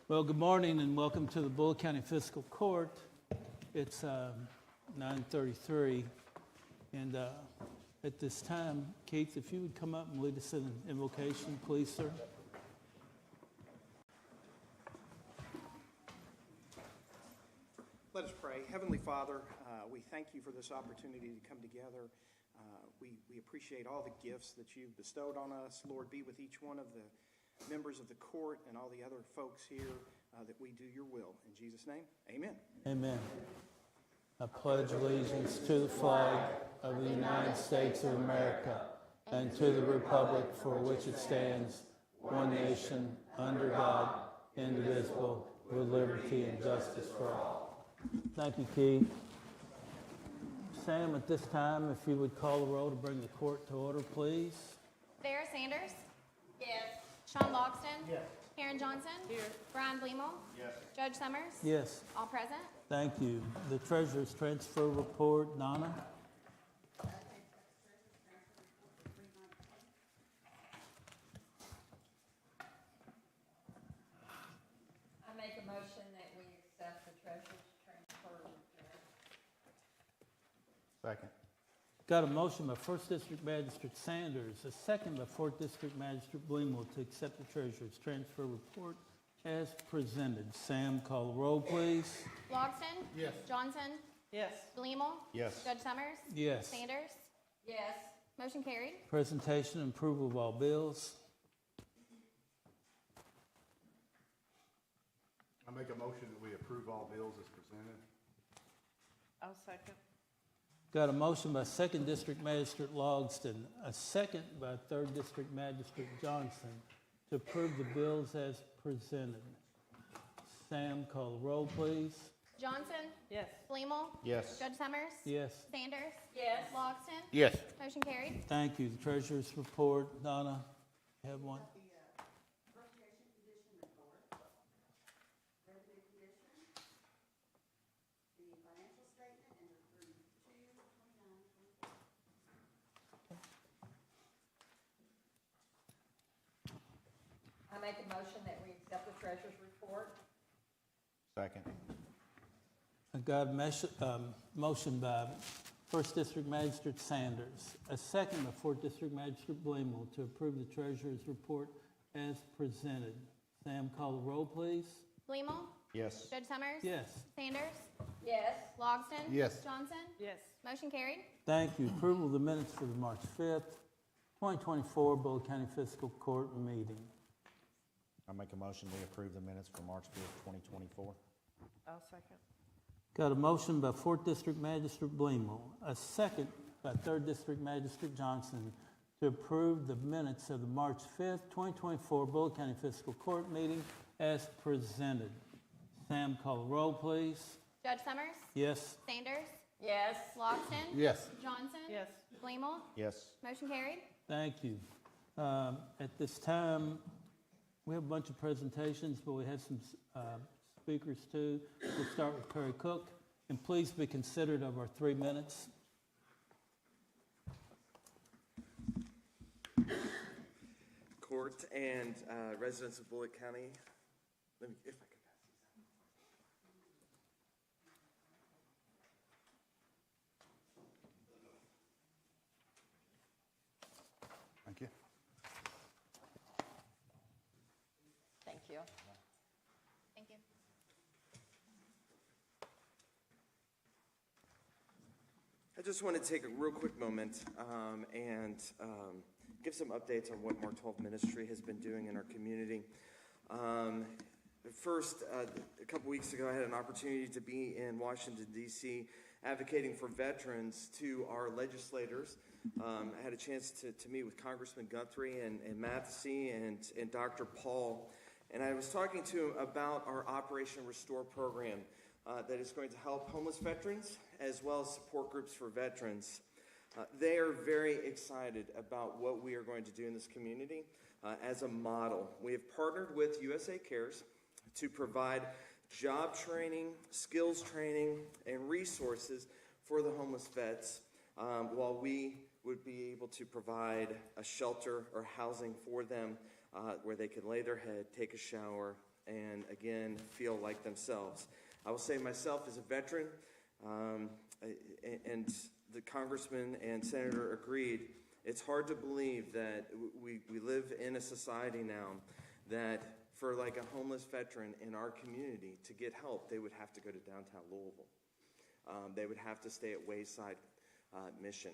Well, good morning and welcome to the Bullitt County Fiscal Court. It's 9:33, and at this time, Keith, if you would come up and lead us in an invocation, please, sir. Let us pray. Heavenly Father, we thank you for this opportunity to come together. We appreciate all the gifts that you've bestowed on us. Lord, be with each one of the members of the court and all the other folks here that we do your will. In Jesus' name, amen. Amen. I pledge allegiance to the flag of the United States of America and to the republic for which it stands, one nation, under God, indivisible, with liberty and justice for all. Thank you, Keith. Sam, at this time, if you would call the roll to bring the court to order, please. Vera Sanders? Yes. Sean Logston? Yes. Karen Johnson? Here. Brian Bleemel? Yes. Judge Summers? Yes. All present? Thank you. The treasurer's transfer report, Donna. I make a motion that we accept the treasurer's transfer report. Second. Got a motion by 1st District Magistrate Sanders, a second by 4th District Magistrate Bleemel to accept the treasurer's transfer report as presented. Sam, call the roll, please. Logston? Yes. Johnson? Yes. Bleemel? Yes. Judge Summers? Yes. Sanders? Yes. Motion carried. Presentation and approval of all bills. I make a motion that we approve all bills as presented. I'll second. Got a motion by 2nd District Magistrate Logston, a second by 3rd District Magistrate Johnson to approve the bills as presented. Sam, call the roll, please. Johnson? Yes. Bleemel? Yes. Judge Summers? Yes. Sanders? Yes. Logston? Yes. Motion carried. Thank you. The treasurer's report. Donna, you have one? I make a motion that we accept the treasurer's report. Second. I got a motion by 1st District Magistrate Sanders, a second by 4th District Magistrate Bleemel to approve the treasurer's report as presented. Sam, call the roll, please. Bleemel? Yes. Judge Summers? Yes. Sanders? Yes. Logston? Yes. Johnson? Yes. Motion carried. Thank you. Approval of the minutes for the March 5th, 2024 Bullitt County Fiscal Court meeting. I make a motion we approve the minutes for March 5th, 2024. I'll second. Got a motion by 4th District Magistrate Bleemel, a second by 3rd District Magistrate Johnson to approve the minutes of the March 5th, 2024 Bullitt County Fiscal Court meeting as presented. Sam, call the roll, please. Judge Summers? Yes. Sanders? Yes. Logston? Yes. Johnson? Yes. Bleemel? Yes. Motion carried. Thank you. At this time, we have a bunch of presentations, but we have some speakers too. We'll start with Perry Cook, and please be considerate of our 3 minutes. Court and residents of Bullitt County. Let me, if I can pass these out. Thank you. Thank you. Thank you. I just want to take a real quick moment and give some updates on what Mark 12 Ministry has been doing in our community. First, a couple weeks ago, I had an opportunity to be in Washington, D.C., advocating for veterans to our legislators. I had a chance to meet with Congressman Guthrie and Mathesy and Dr. Paul, and I was talking to him about our Operation Restore program that is going to help homeless veterans as well as support groups for veterans. They are very excited about what we are going to do in this community as a model. We have partnered with USA Cares to provide job training, skills training, and resources for the homeless vets while we would be able to provide a shelter or housing for them where they can lay their head, take a shower, and again feel like themselves. I will say myself as a veteran, and the congressman and senator agreed, it's hard to believe that we live in a society now that for like a homeless veteran in our community to get help, they would have to go to downtown Louisville. They would have to stay at Wayside Mission.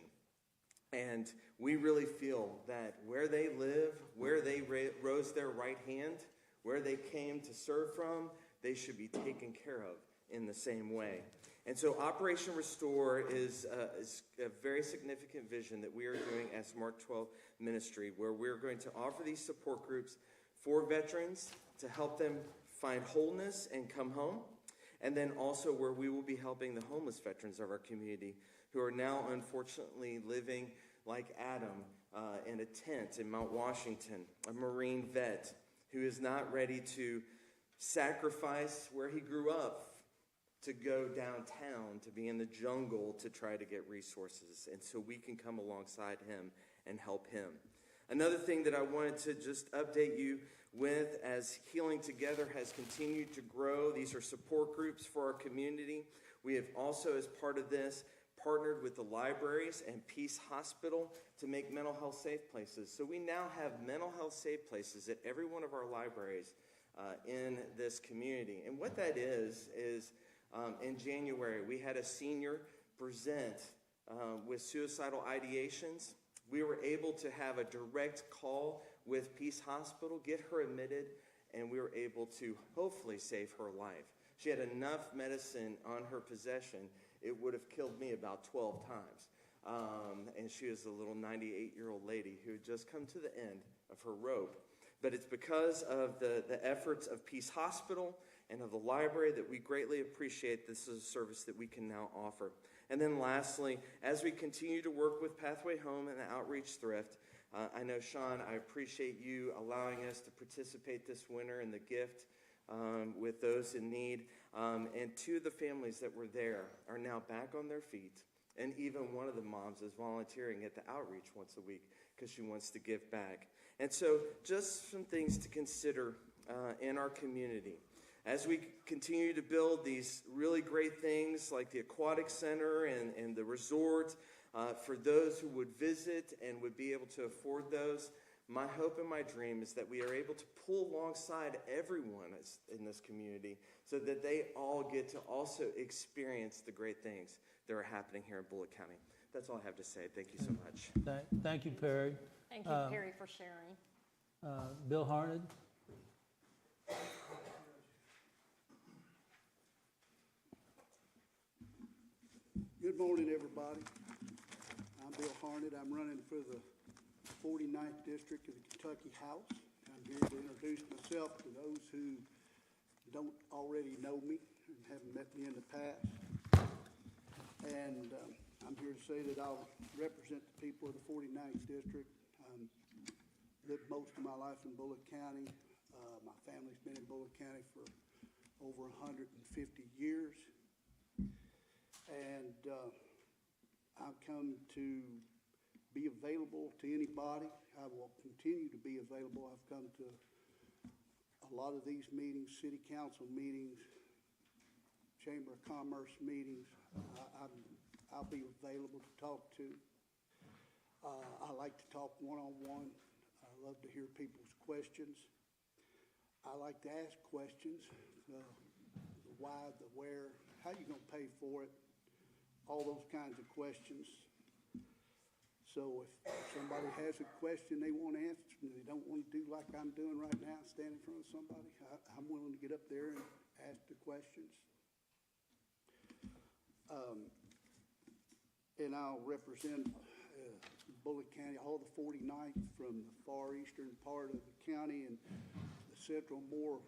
And we really feel that where they live, where they rose their right hand, where they came to serve from, they should be taken care of in the same way. And so Operation Restore is a very significant vision that we are doing as Mark 12 Ministry, where we're going to offer these support groups for veterans to help them find wholeness and come home, and then also where we will be helping the homeless veterans of our community who are now unfortunately living like Adam in a tent in Mount Washington, a Marine vet who is not ready to sacrifice where he grew up to go downtown, to be in the jungle to try to get resources. And so we can come alongside him and help him. Another thing that I wanted to just update you with, as Healing Together has continued to grow, these are support groups for our community. We have also, as part of this, partnered with the libraries and Peace Hospital to make mental health safe places. So we now have mental health safe places at every one of our libraries in this community. And what that is in January, we had a senior present with suicidal ideations. We were able to have a direct call with Peace Hospital, get her admitted, and we were able to hopefully save her life. She had enough medicine on her possession, it would have killed me about 12 times. And she was a little 98-year-old lady who had just come to the end of her rope. But it's because of the efforts of Peace Hospital and of the library that we greatly appreciate this is a service that we can now offer. And then lastly, as we continue to work with Pathway Home and the Outreach Thrift, I know, Sean, I appreciate you allowing us to participate this winter in the gift with those in need. And two of the families that were there are now back on their feet. And even one of the moms is volunteering at the outreach once a week because she wants to give back. And so just some things to consider in our community. As we continue to build these really great things like the Aquatic Center and the resort for those who would visit and would be able to afford those, my hope and my dream is that we are able to pull alongside everyone in this community so that they all get to also experience the great things that are happening here in Bullitt County. That's all I have to say. Thank you so much. Thank you, Perry. Thank you, Perry, for sharing. Bill Harned. Good morning, everybody. I'm Bill Harned. I'm running for the 49th District of the Kentucky House. I'm here to introduce myself to those who don't already know me and haven't met me in the past. And I'm here to say that I'll represent the people of the 49th District. Lived most of my life in Bullitt County. My family's been in Bullitt County for over 150 years. And I've come to be available to anybody. I will continue to be available. I've come to a lot of these meetings, city council meetings, Chamber of Commerce meetings. I'll be available to talk to. I like to talk one-on-one. I love to hear people's questions. I like to ask questions, the why, the where, how you gonna pay for it, all those kinds of questions. So if somebody has a question they want answered, and they don't want to do like I'm doing right now, stand in front of somebody, I'm willing to get up there and ask the questions. And I'll represent Bullitt County, all the 49th from the far eastern part of the county and the central, more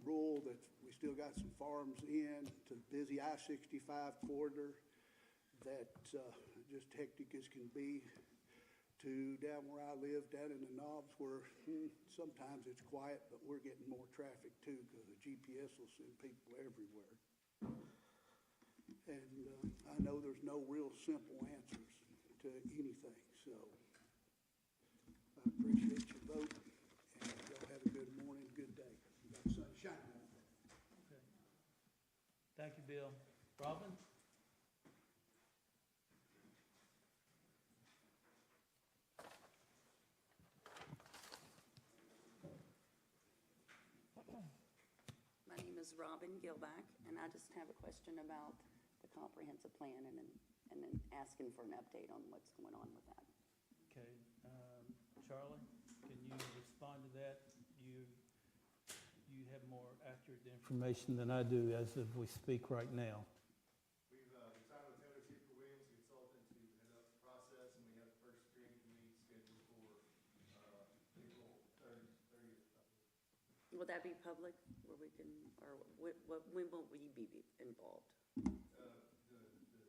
rural, that we still got some farms in, to the busy I-65 corridor that just hectic as can be, to down where I live, down in the Knobs, where sometimes it's quiet, but we're getting more traffic too because the GPS will send people everywhere. And I know there's no real simple answers to anything, so I appreciate your vote, and y'all have a good morning, good day. You got the sun shining. Bill. Robin? My name is Robin Gilback, and I just have a question about the comprehensive plan and then asking for an update on what's going on with that. Okay, Charlie, can you respond to that? You have more accurate information than I do as of we speak right now. We've signed with Taylor Cooper Williams, a consultant, to head up the process, and we have the first steering committee scheduled for April 30th. Will that be public, where we can, or when will we be involved? The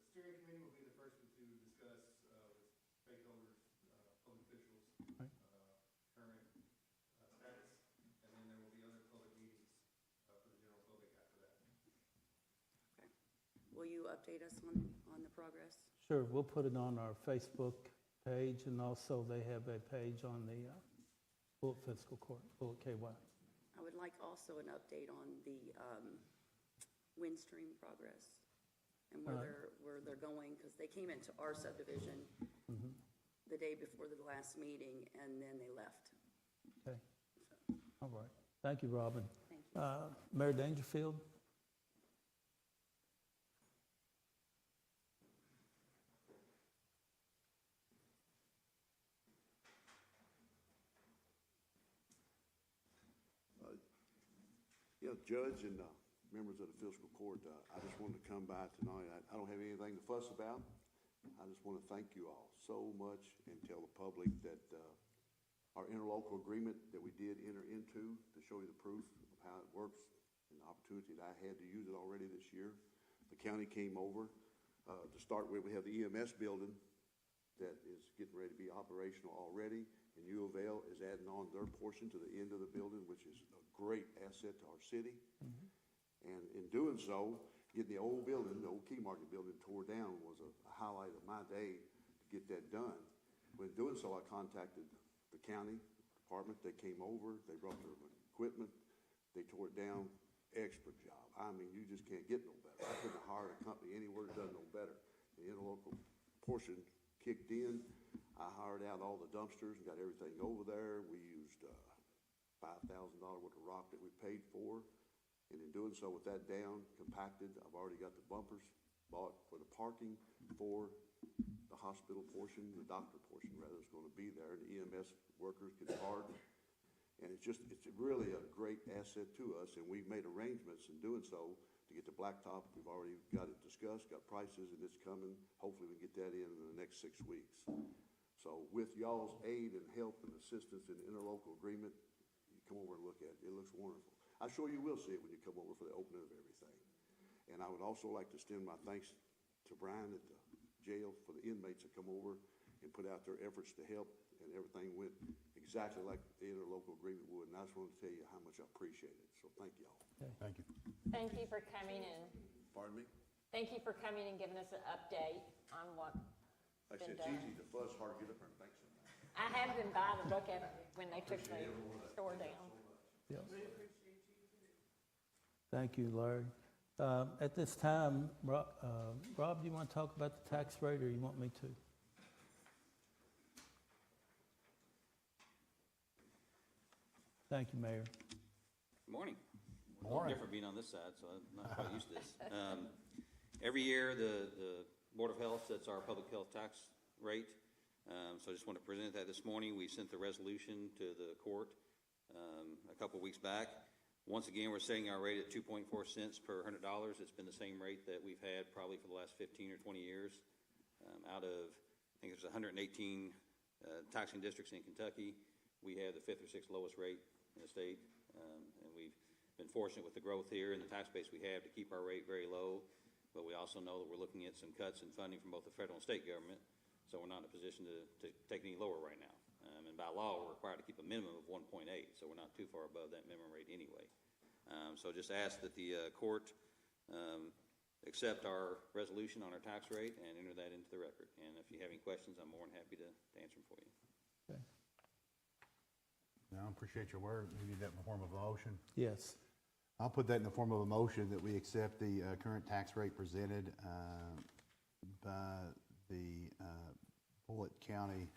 steering committee will be the first one to discuss with stakeholders, public officials, Right. Current status, and then there will be other public meetings for the general public after that. Okay. Will you update us on the progress? Sure, we'll put it on our Facebook page, and also they have a page on the Bullitt Fiscal Court, Bullitt KY. I would like also an update on the Windstream progress and where they're going, because they came into our subdivision the day before the last meeting, and then they left. Okay, all right. Thank you, Robin. Thank you. Mayor Dangerfield? Yeah, Judge and members of the fiscal court, I just wanted to come by tonight. I don't have anything to fuss about. I just want to thank you all so much and tell the public that our interlocal agreement that we did enter into to show you the proof of how it works and the opportunity that I had to use it already this year. The county came over. To start with, we have the EMS building that is getting ready to be operational already, and U of L is adding on their portion to the end of the building, which is a great asset to our city. And in doing so, getting the old building, the old Key Market building tore down was a highlight of my day to get that done. When doing so, I contacted the county department. They came over, they brought their equipment, they tore it down. Expert job. I mean, you just can't get no better. I couldn't have hired a company anywhere that done no better. The interlocal portion kicked in. I hired out all the dumpsters and got everything over there. We used $5,000 worth of rock that we paid for. And in doing so, with that down, compacted, I've already got the bumpers bought for the parking for the hospital portion, the doctor portion rather, is going to be there. And the EMS workers can park. And it's really a great asset to us, and we've made arrangements in doing so to get the blacktop. We've already got it discussed, got prices, and it's coming. Hopefully we can get that in the next 6 weeks. So with y'all's aid and help and assistance in the interlocal agreement, you come over and look at it. It looks wonderful. I'm sure you will see it when you come over for the opening of everything. And I would also like to extend my thanks to Brian at the jail for the inmates that come over and put out their efforts to help, and everything went exactly like the interlocal agreement would, and I just wanted to tell you how much I appreciate it. So thank y'all. Okay. Thank you. Thank you for coming in. Pardon me? Thank you for coming and giving us an update on what Like I said, been it's done. easy to fuss, hard to get up there and thank somebody. I have been by to look at it when they took the store down. Yes. Thank you, Larry. At this time, Rob, do you want to talk about the tax rate, or you want me to? Thank you, Mayor. Good morning. Morning. Different being on this side, so I'm not quite used to this. Every year, the Board of Health sets our public health tax rate. So I just want to present that this morning. We sent the resolution to the court a couple weeks back. Once again, we're setting our rate at 2.4 cents per $100. It's been the same rate that we've had probably for the last 15 or 20 years. Out of, I think there's 118 taxing districts in Kentucky, we have the 5th or 6th lowest rate in the state. And we've been fortunate with the growth here and the tax base we have to keep our rate very low. But we also know that we're looking at some cuts in funding from both the federal and state government. So we're not in a position to take any lower right now. And by law, we're required to keep a minimum of 1.8, so we're not too far above that minimum rate anyway. So just ask that the court accept our resolution on our tax rate and enter that into the record. And if you have any questions, I'm more than happy to answer them for you. Okay. No, I appreciate your word. We need that in the form of a motion. Yes. I'll put that in the form of a motion that we accept the current tax rate presented by the Bullitt County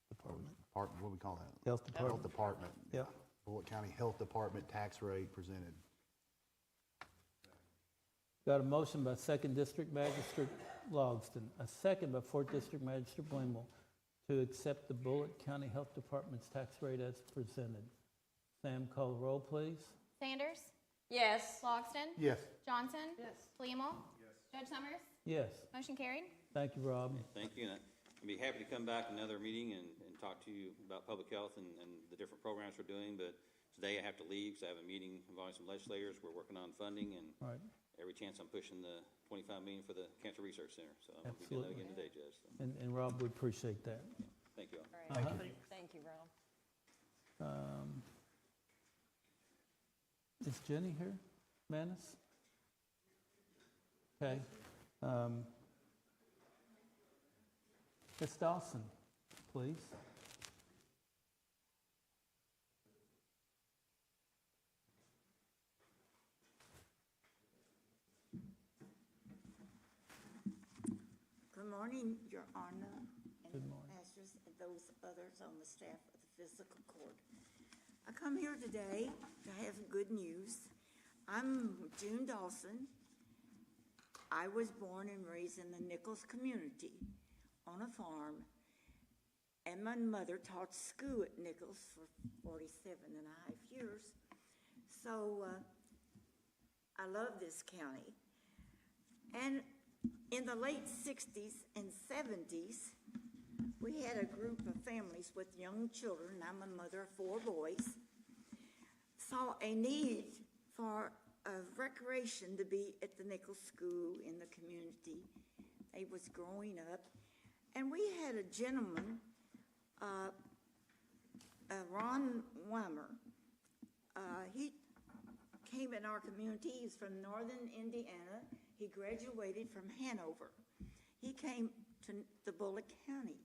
Department. what do we call that? Health Department. Health Department. Yep. Bullitt County Health Department tax rate presented. Got a motion by Second District Magistrate Logston, a second by Fourth District Magistrate Blamel to accept the Bullitt County Health Department's tax rate as presented. Sam, call the roll, please. Sanders. Yes. Logston. Yes. Johnson. Yes. Fleamel. Judge Summers. Yes. Motion carried. Thank you, Rob. Thank you, and I'd be happy to come back another meeting and talk to you about public health and the different programs we're doing, but today I have to leave, because I have a meeting involving some legislators. We're working on funding, and All right. every chance I'm pushing the $25 million for the Cancer Research Center, so I'll be doing Absolutely. that again today, Judge. So, And Rob, we appreciate that. thank you all. All right. Thank you, Rob. Is Jenny here? Manis? Okay. Ms. Dawson, please. Good morning, Your Honor, and Good morning. pastors, and those others on the staff of the Fiscal Court. I come here today to have good news. I'm June Dawson. I was born and raised in the Nichols community on a farm, and my mother taught school at Nichols for 47 and a half years. So I love this county. And in the late 60s and 70s, we had a group of families with young children. I'm a mother of 4 boys. Saw a need for a recreation to be at the Nichols School in the community. They was growing up. And we had a gentleman, Ron Weimer. He came in our community. He's from northern Indiana. He graduated from Hanover. He came to the Bullitt County.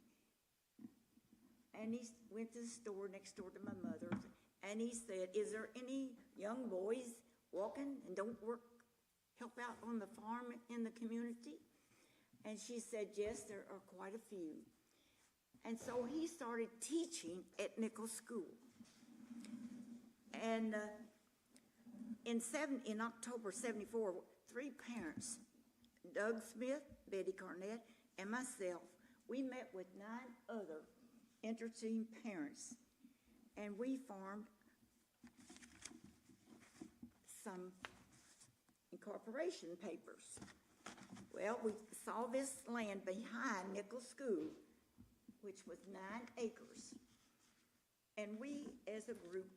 And he went to the store next door to my mother's, and he said, "Is there any young boys walking and don't help out on the farm in the community?" And she said, "Yes, there are quite a few." And so he started teaching at Nichols School. And in October 74, 3 parents, Doug Smith, Betty Carnett, and myself, we met with 9 other interesting parents, and we formed some incorporation papers. Well, we saw this land behind Nichols School, which was 9 acres, and we as a group,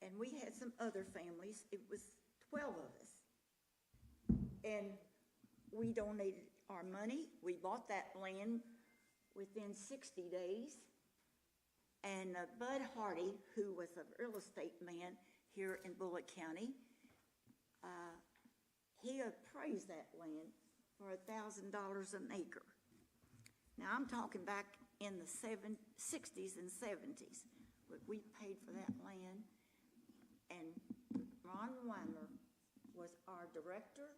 and we had some other families, it was 12 of us, and we donated our money. We bought that land within 60 days, and Bud Hardy, who was a real estate man here in Bullitt County, he appraised that land for $1,000 an acre. Now, I'm talking back in the 60s and 70s, but we paid for that land, and Ron Weimer was our director,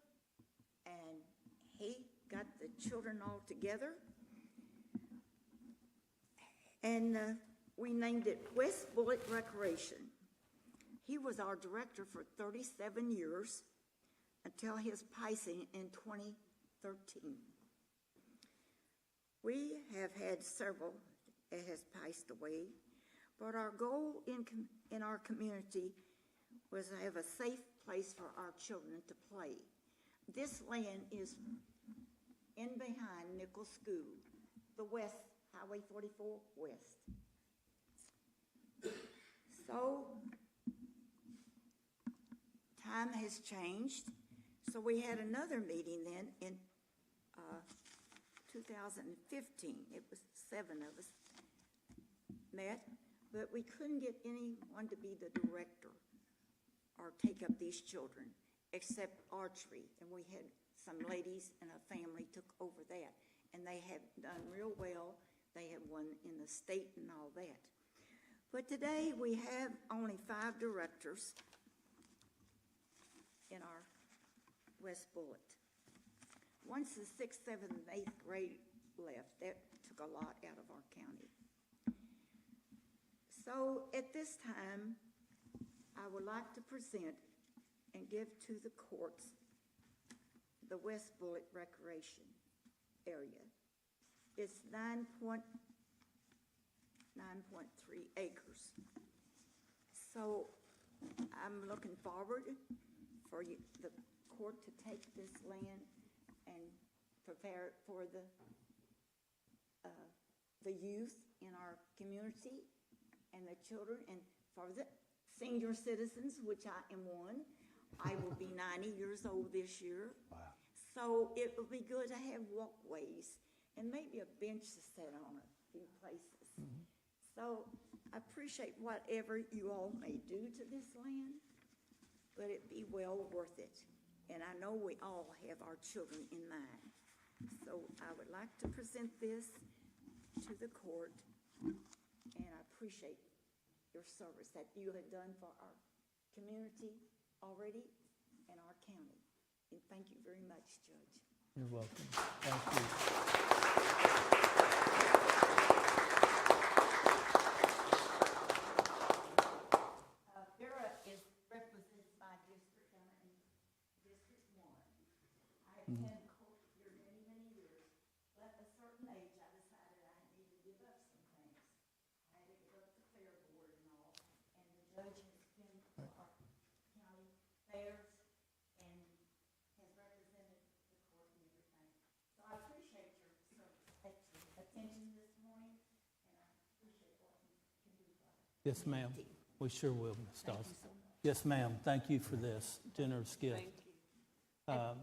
and he got the children all together, and we named it West Bullitt Recreation. He was our director for 37 years until his passing in 2013. We have had several that has passed away, but our goal in our community was to have a safe place for our children to play. This land is in behind Nichols School, the west, Highway 44 west. So, time has changed. So we had another meeting then in 2015. It was 7 of us met, but we couldn't get anyone to be the director or take up these children, except archery. And we had some ladies and a family took over that, and they have done real well. They have won in the state and all that. But today, we have only 5 directors in our West Bullitt. Once the 6th, 7th, and 8th grade left, that took a lot out of our county. So at this time, I would like to present and give to the courts the West Bullitt Recreation Area. It's 9.3 acres. So I'm looking forward for you, the court to take this land and prepare it for the youth in our community and the children, and for the senior citizens, which I am one. I will be 90 years old this year. Wow. So it will be good to have walkways and maybe a bench to sit on a few places. So I appreciate whatever you all may do to this land, but it be well worth it. And I know we all have our children in mind. So I would like to present this to the court, and I appreciate your service that you have done for our community already and our county. And thank you very much, Judge. You're welcome. Thank you. Vera is represented by District 1 and District 1. I have attended court here many, many years, but at a certain age, I decided I needed to give up some things. I had to give up the fair board and all, and the judge has been for our county fairs and has represented the court and everything. So I appreciate your attention this morning, and I appreciate what you can do for us. Yes, ma'am. We sure will, Ms. Dawson. Yes, ma'am. Thank you for this generous gift. At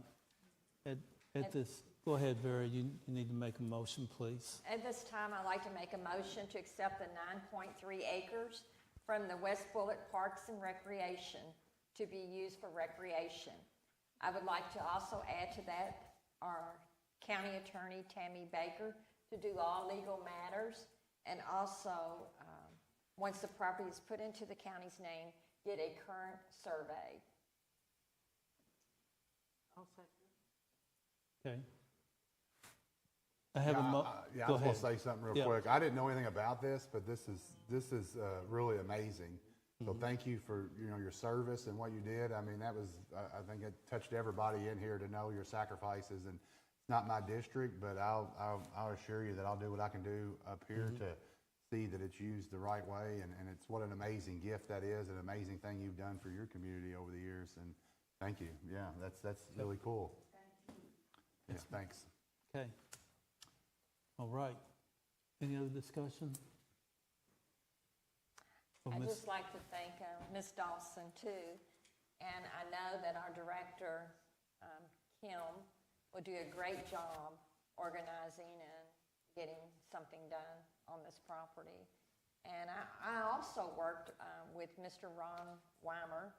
this, go ahead, Vera. You need to make a motion, please. At this time, I'd like to make a motion to accept the 9.3 acres from the West Bullitt Parks and Recreation to be used for recreation. I would like to also add to that our county attorney, Tammy Baker, to do all legal matters, and also, once the property is put into the county's name, get a current survey. Okay. I have a mo. Yeah, I Go was going ahead. to say something real Yeah. quick. I didn't know anything about this, but this is really amazing. So thank you for your service and what you did. I mean, that was I think it touched everybody in here to know your sacrifices. And it's not my district, but I'll assure you that I'll do what I can do up here to see that it's used the right way. And it's what an amazing gift that is, an amazing thing you've done for your community over the years. And thank you. Yeah, that's really cool. Yes, thanks. Okay. All right. Any other discussion? Well, I'd Ms. just like to thank Ms. Dawson, too. And I know that our director, Kim, will do a great job organizing and getting something done on this property. And I also worked with Mr. Ron Weimer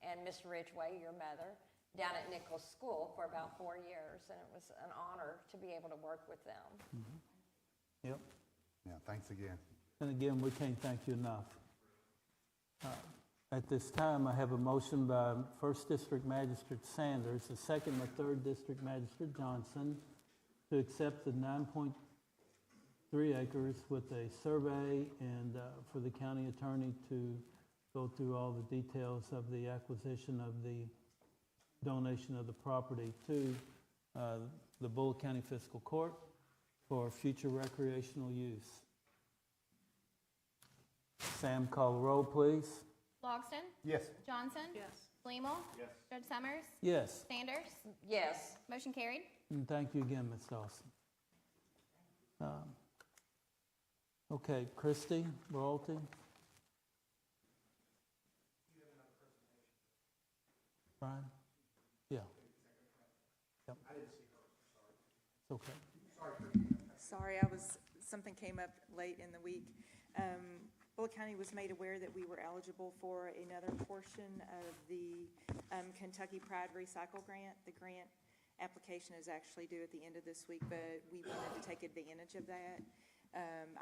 and Ms. Ridgway, your mother, down at Nichols School for about 4 years. And it was an honor to be able to work with them. Yep. Yeah, thanks again. And again, we can't thank you enough. At this time, I have a motion by 1st District Magistrate Sanders, the 2nd and 3rd District Magistrate Johnson, to accept the 9.3 acres with a survey and for the county attorney to go through all the details of the acquisition of the donation of the property to the Bullitt County Fiscal Court for future recreational use. Sam, call the roll, please. Logston? Yes. Johnson? Yes. Flemel? Yes. Judge Summers? Yes. Sanders? Yes. Motion carried. And thank you again, Ms. Dawson. Okay, Christie, royalty. Brian? Yeah. Yep. I didn't see her, sorry. It's okay. Sorry, something came up late in the week. Bullitt County was made aware that we were eligible for another portion of the Kentucky Pride Recycle Grant. The grant application is actually due at the end of this week, but we wanted to take advantage of that.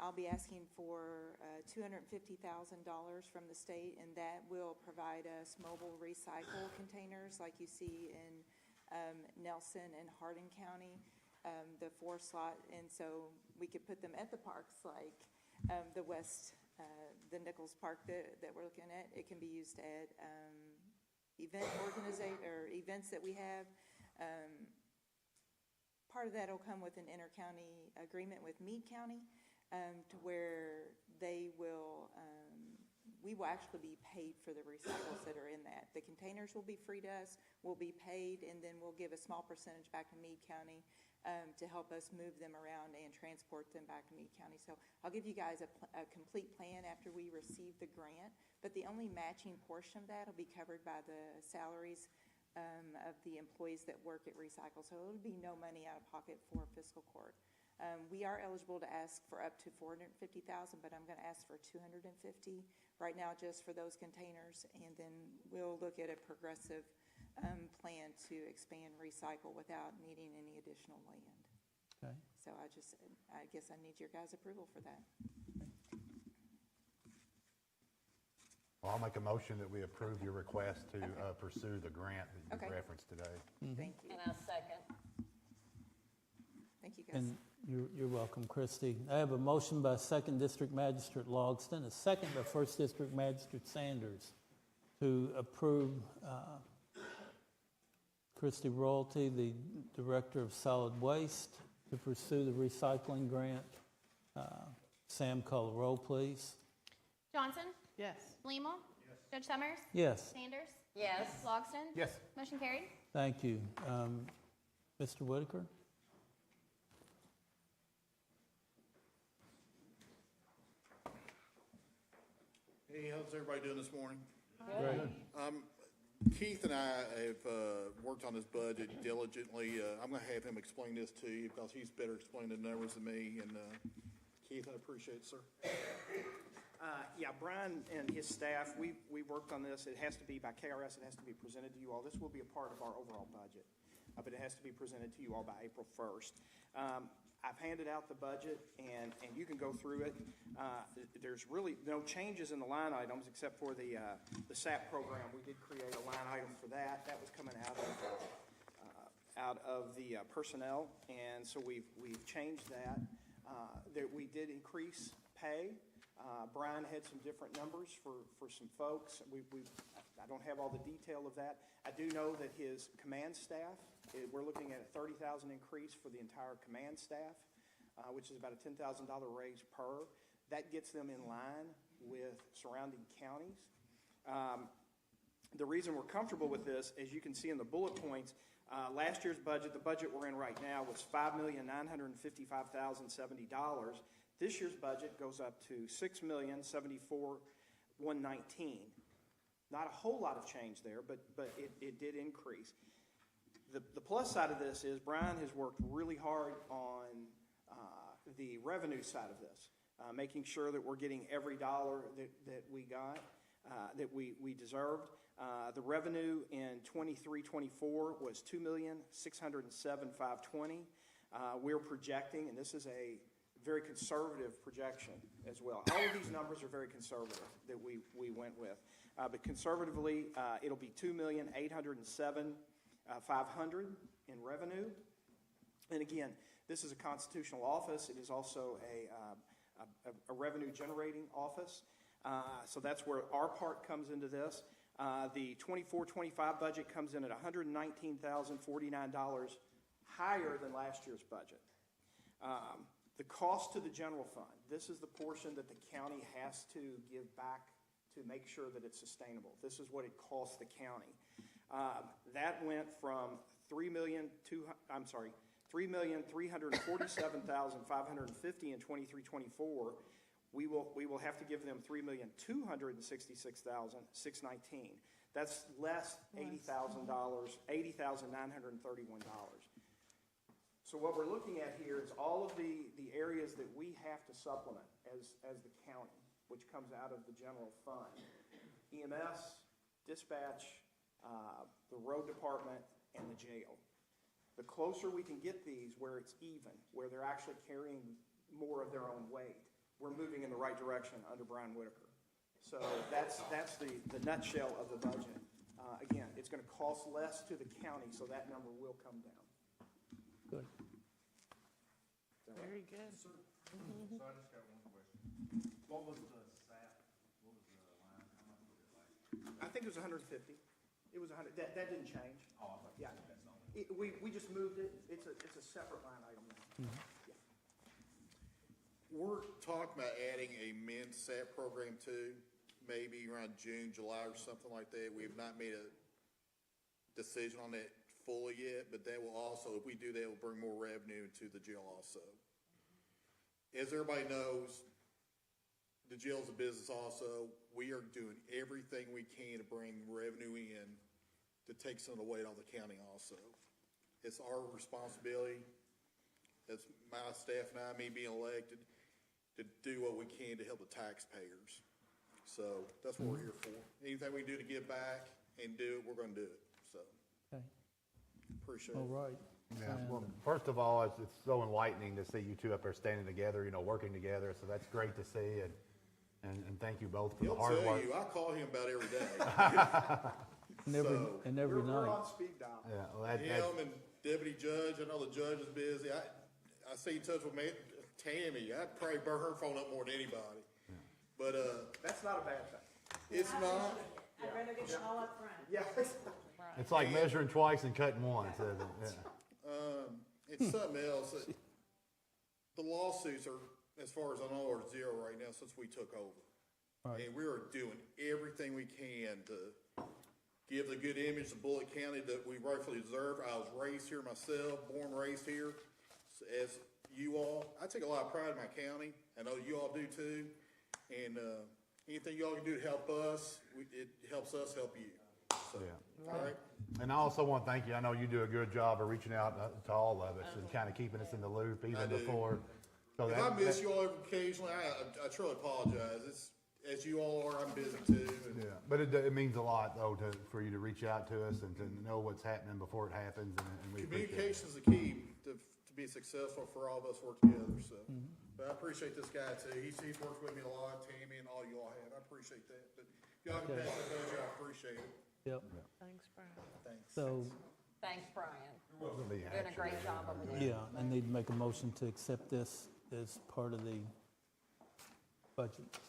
I'll be asking for $250,000 from the state, and that will provide us mobile recycle containers like you see in Nelson and Hardin County, the 4-slot, and so we could put them at the parks like the Nichols Park that we're looking at. It can be used at events that we have. Part of that will come with an inter-county agreement with Meade County, to where we will actually be paid for the recycles that are in that. The containers will be free to us, we'll be paid, and then we'll give a small percentage back to Meade County to help us move them around and transport them back to Meade County. So I'll give you guys a complete plan after we receive the grant, but the only matching portion of that will be covered by the salaries of the employees that work at Recycle. So it'll be no money out of pocket for fiscal court. We are eligible to ask for up to $450,000, but I'm going to ask for $250,000 right now just for those containers, and then we'll look at a progressive plan to expand Recycle without needing any additional land. Okay. So I guess I need your guys' approval for that. Well, I'll make a motion that we approve your request to pursue the grant that you Okay. referenced today. Thank you. And I'll second. Thank you, guys. And you're welcome, Christy. I have a motion by 2nd District Magistrate Logston, a second by 1st District Magistrate Sanders to approve Christy Royalty, the Director of Solid Waste, to pursue the recycling grant. Sam, call the roll, please. Johnson? Yes. Lima? Judge Summers? Yes, Sanders? Yes. Logston? Yes. Motion carried. thank you. Mr. Whitaker? Hey, how's everybody doing this morning? Great. Keith and I have worked on this budget diligently. I'm going to have him explain this to you because he's better explaining the numbers than me. And Keith, I appreciate it, sir. Yeah, Brian and his staff, we worked on this. It has to be by KRS. It has to be presented to you all. This will be a part of our overall budget, but it has to be presented to you all by April 1st. I've handed out the budget, and you can go through it. There's really no changes in the line items except for the SAP program. We did create a line item for that. That was coming out of the personnel, and so we've changed that. We did increase pay. Brian had some different numbers for some folks. I don't have all the detail of that. I do know that his command staff, we're looking at a $30,000 increase for the entire command staff, which is about a $10,000 raise per. That gets them in line with surrounding counties. The reason we're comfortable with this, as you can see in the bullet points, last year's budget, the budget we're in right now, was $5,955,070. This year's budget goes up to $6,074,119. Not a whole lot of change there, but it did increase. The plus side of this is Brian has worked really hard on the revenue side of this, making sure that we're getting every dollar that we got, that we deserved. The revenue in 23-24 was $2,607,520. We're projecting, and this is a very conservative projection as well. All of these numbers are very conservative that we went with. But conservatively, it'll be $2,807,500 in revenue. And again, this is a constitutional office. It is also a revenue generating office. So that's where our part comes into this. The 24-25 budget comes in at $119,049 higher than last year's budget. The cost to the general fund, this is the portion that the county has to give back to make sure that it's sustainable. This is what it costs the county. That went from $3,347,550 in 23-24. We will have to give them $3,266,619. That's less $80,931. So what we're looking at here is all of the areas that we have to supplement as the county, which comes out of the general fund. EMS, dispatch, the road department, and the jail. The closer we can get these where it's even, where they're actually carrying more of their own weight. We're moving in the right direction under Brian Whitaker. So that's the nutshell of the budget. Again, it's going to cost less to the county, so that number will come down. Good. Very good. So I just got one question. What was the SAP, what was the line, how much was it last year? I think it was 150. It was 100. That didn't change. Oh, I thought Yeah. that's all. We just moved it. It's a separate line item now. Yeah. We're talking about adding a men's SAP program too, maybe around June, July or something like that. We have not made a decision on that fully yet, but that will also, if we do that, will bring more revenue into the jail also. As everybody knows, the jail's a business also. We are doing everything we can to bring revenue in to take some of the weight off the county also. It's our responsibility, as my staff and I, me being elected, to do what we can to help the taxpayers. So that's what we're here for. Anything we can do to give back and do it, we're gonna do it, so. Okay. Appreciate All it. right. Yeah, And, well, first of all, it's so enlightening to see you two up there standing together, working together, so that's great to see, and thank you both for the He'll hard tell work. you, I call him about every day. and every We're night. on speed dial. Yeah, well, Him and deputy judge, I know the judge is busy. I see in touch with Tammy. I'd probably burn her phone up more than anybody. But, That's not a bad thing. it's not, I'd rather get them all up front. Yeah. it's like measuring twice and cutting once, isn't it? Yeah. it's something else. The lawsuits are, as far as I know, are zero right now since we took over. Right. And we are doing everything we can to give the good image of Bullitt County that we rightfully deserve. I was raised here myself, born and raised here. So as you all, I take a lot of pride in my county. I know you all do too. And anything y'all can do to help us, it helps us help you. So, Yeah. all right. And I also want to thank you. I know you do a good job of reaching out to all of us and kind of keeping us in the loop even I do. before. So If I miss you all occasionally, I truly apologize. It's, as you all are, I'm busy too. And Yeah, but it means a lot though for you to reach out to us and to know what's happening before it happens, and we appreciate it. communication is the key to be successful for all of us work together. So, but I appreciate this guy too. He's worked with me a lot, Tammy, and all you all have. I appreciate that. But if y'all can Okay. pass that budget, I appreciate it. Yep. Thanks, Brian. Thanks. So, Thanks, Brian. It'll be Doing a great job over there. yeah, I need to make a motion to accept this as part of the budget.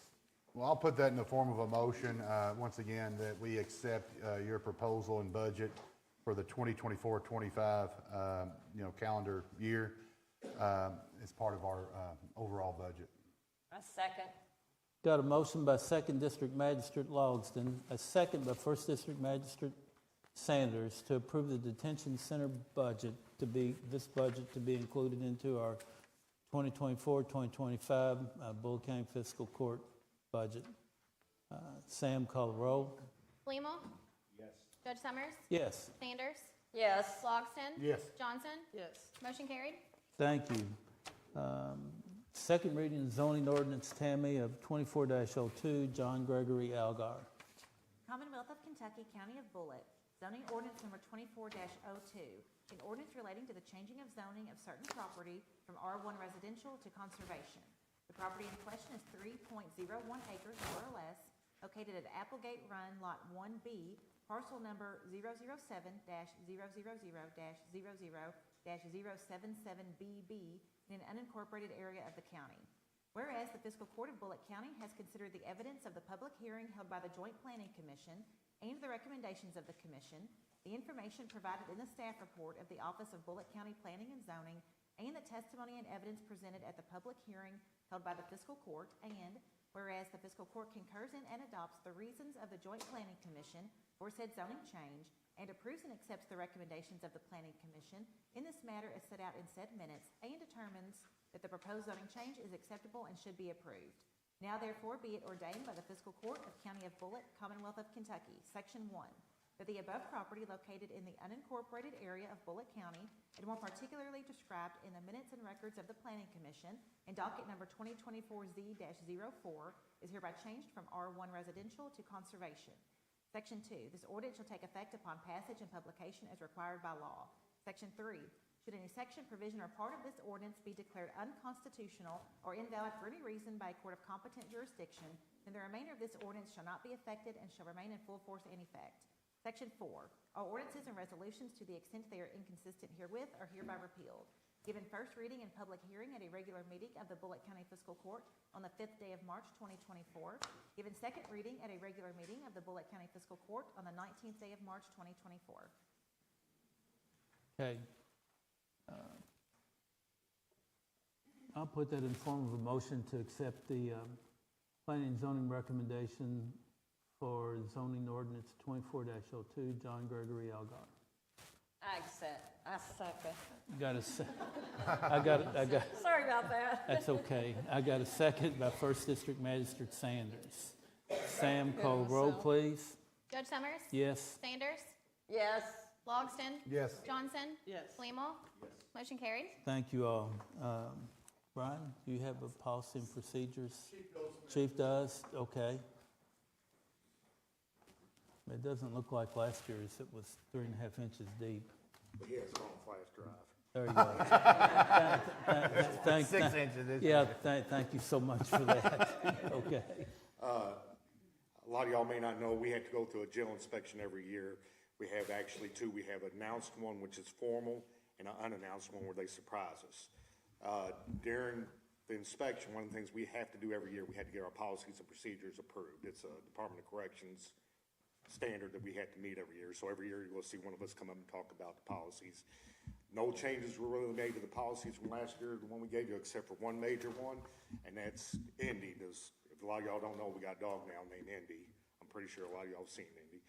Well, I'll put that in the form of a motion, once again, that we accept your proposal and budget for the 2024-25, calendar year as part of our overall budget. A second. Got a motion by Second District Magistrate Logsdon, a second by First District Magistrate Sanders to approve the detention center budget this budget to be included into our 2024-2025 Bullitt County Fiscal Court budget. Sam, call the roll. Flemo? Yes. Judge Summers? Yes. Sanders? Yes. Logston? Yes. Johnson? Yes. Motion carried. Thank you. Second reading of zoning ordinance, Tammy, of 24-02, John Gregory Algar. Commonwealth of Kentucky, County of Bullitt, zoning ordinance number 24-02, an ordinance relating to the changing of zoning of certain property from R1 residential to conservation. The property in question is 3.01 acres more or less, located at Applegate Run, Lot 1B, parcel number 007-00-00-077BB, in an unincorporated area of the county. Whereas the Fiscal Court of Bullitt County has considered the evidence of the public hearing held by the Joint Planning Commission and the recommendations of the Commission, the information provided in the staff report of the Office of Bullitt County Planning and Zoning, and the testimony and evidence presented at the public hearing held by the Fiscal Court, and whereas the Fiscal Court concurs in and adopts the reasons of the Joint Planning Commission for said zoning change, and approves and accepts the recommendations of the Planning Commission in this matter as set out in said minutes, and determines that the proposed zoning change is acceptable and should be approved. Now therefore be it ordained by the Fiscal Court of County of Bullitt, Commonwealth of Kentucky, Section 1, that the above property located in the unincorporated area of Bullitt County, and more particularly described in the minutes and records of the Planning Commission and docket number 2024Z-04, is hereby changed from R1 residential to conservation. Section 2, this ordinance shall take effect upon passage and publication as required by law. Section 3, should any section, provision, or part of this ordinance be declared unconstitutional or invalid for any reason by a court of competent jurisdiction, then the remainder of this ordinance shall not be affected and shall remain in full force and effect. Section 4. All ordinances and resolutions, to the extent they are inconsistent herewith, are hereby repealed. Given first reading and public hearing at a regular meeting of the Bullitt County Fiscal Court on the 5th day of March 2024. Given second reading at a regular meeting of the Bullitt County Fiscal Court on the 19th day of March 2024. Okay. I'll put that in form of a motion to accept the planning and zoning recommendation for zoning ordinance 24-02, John Gregory Algar. I accept. I second. I got. Sorry about that. That's okay. I got a second by First District Magistrate Sanders. Sam, call the roll, please. Judge Summers? Yes. Sanders? Yes. Logston? Yes. Johnson? Yes. Flemmel? Motion carried. Thank you all. Brian, do you have a policy and procedures? Chief does? Okay. It doesn't look like last year's. It was 3.5 inches deep. But he has it on flash drive. There you go. 6 inches. Yeah, thank you so much for that. Okay. A lot of y'all may not know, we have to go through a jail inspection every year. We have actually two. We have an announced one, which is formal, and an unannounced one where they surprise us. During the inspection, one of the things we have to do every year, we had to get our policies and procedures approved. It's a Department of Corrections standard that we had to meet every year. So every year you'll see one of us come up and talk about the policies. No changes were really made to the policies from last year, the one we gave you, except for one major one, and that's Indy. If a lot of y'all don't know, we got a dog now named Indy. I'm pretty sure a lot of y'all have seen Indy.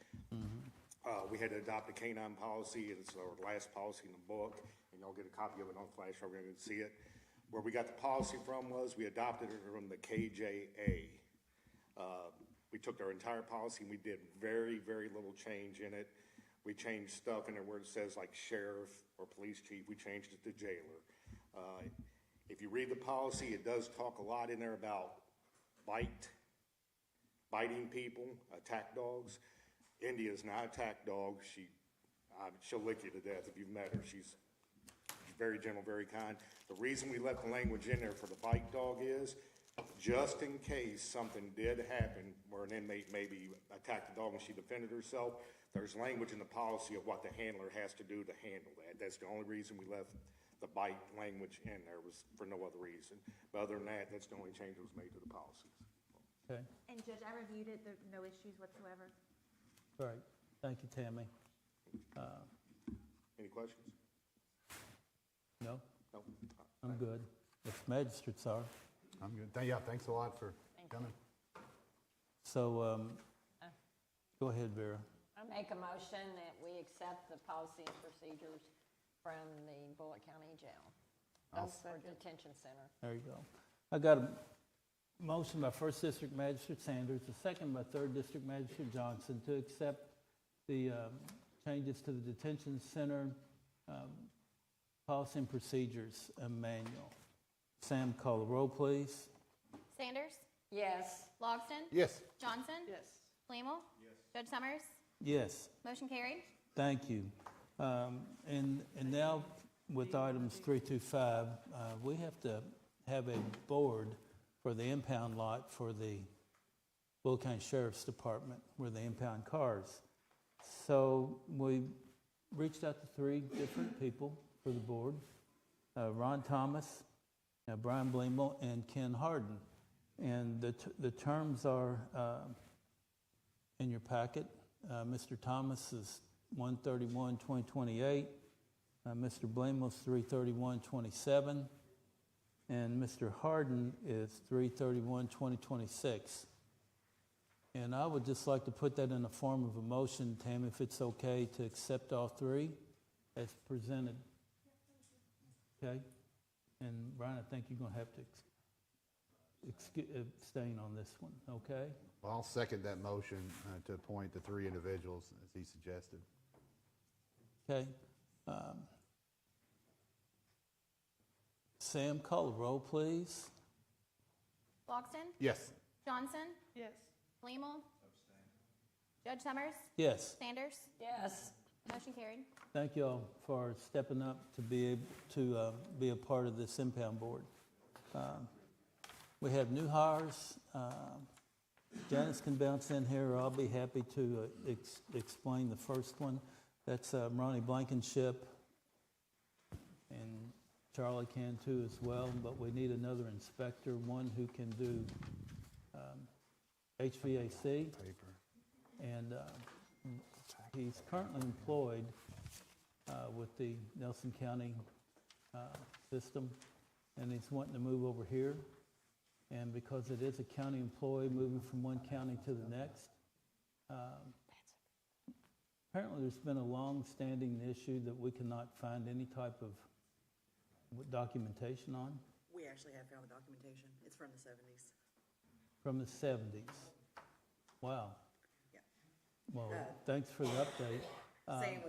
We had to adopt a canine policy, and it's our last policy in the book, and y'all get a copy of it on flash, so we're going to see it. Where we got the policy from was we adopted it from the KJA. We took our entire policy and we did very, very little change in it. We changed stuff in there where it says like sheriff or police chief. We changed it to jailer. If you read the policy, it does talk a lot in there about biting people, attack dogs. Indy is not an attack dog. She'll lick you to death if you've met her. She's very gentle, very kind. The reason we left the language in there for the bite dog is just in case something did happen where an inmate maybe attacked the dog and she defended herself, there's language in the policy of what the handler has to do to handle that. That's the only reason we left the bite language in there, was for no other reason. But other than that, that's the only change that was made to the policies. Okay. And Judge, I reviewed it, there are no issues whatsoever. All right. Thank you, Tammy. Any questions? No? No? I'm good. If magistrates are. I'm good. Thanks a lot for coming. So, go ahead, Vera. I make a motion that we accept the policy and procedures from the Bullitt County Jail. For detention center. There you go. I got a motion by First District Magistrate Sanders, a second by Third District Magistrate Johnson to accept the changes to the detention center policy and procedures manual. Sam, call the roll, please. Sanders? Yes. Logston? Yes. Johnson? Yes. Flemmel? Judge Summers? Yes. Motion carried. Thank you. And now with items 3 through 5, we have to have a board for the impound lot for the Bullitt County Sheriff's Department where they impound cars. So we reached out to 3 different people for the board, Ron Thomas, Brian Blemmel, and Ken Harden. And the terms are in your packet. Mr. Thomas is 1/31/2028. Mr. Blemmel's 3/31/27. And Mr. Harden is 3/31/2026. And I would just like to put that in the form of a motion, Tam, if it's okay, to accept all 3 as presented. Okay? And Brian, I think you're going to have to abstain on this one, okay? Well, I'll second that motion to appoint the 3 individuals as he suggested. Okay. Sam, call the roll, please. Logston? Yes. Johnson? Yes. Flemmel? Judge Summers? Yes. Sanders? Yes. Motion carried. Thank you all for stepping up to be able to be a part of this impound board. We have new hires. Janice can bounce in here, or I'll be happy to explain the first one. That's Ronnie Blankenship, and Charlie can too as well, but we need another inspector, one who can do HVAC. And he's currently employed with the Nelson County system, and he's wanting to move over here. And because it is a county employee moving from one county to the next, apparently there's been a long-standing issue that we cannot find any type of documentation on. We actually have found the documentation. It's from the 70s. From the 70s. Wow. Yeah. Well, thanks for the update. Sam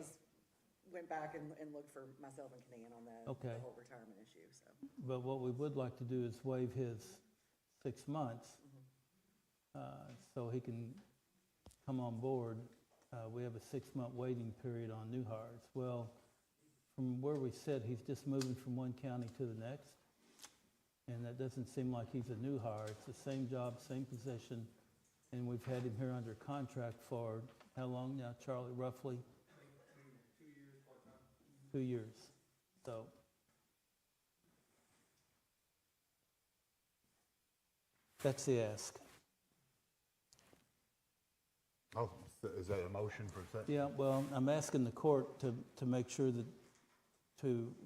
went back and looked for myself and Canaan on the whole retirement issue. So. But what we would like to do is waive his 6 months so he can come on board. We have a 6-month waiting period on new hires. Well, from where we sit, he's just moving from one county to the next, and that doesn't seem like he's a new hire. It's the same job, same position, and we've had him here under contract for how long now, Charlie, roughly? 2 years part-time. 2 years. So that's the ask. Oh, is that a motion for a second? Yeah, well, I'm asking the court to make sure that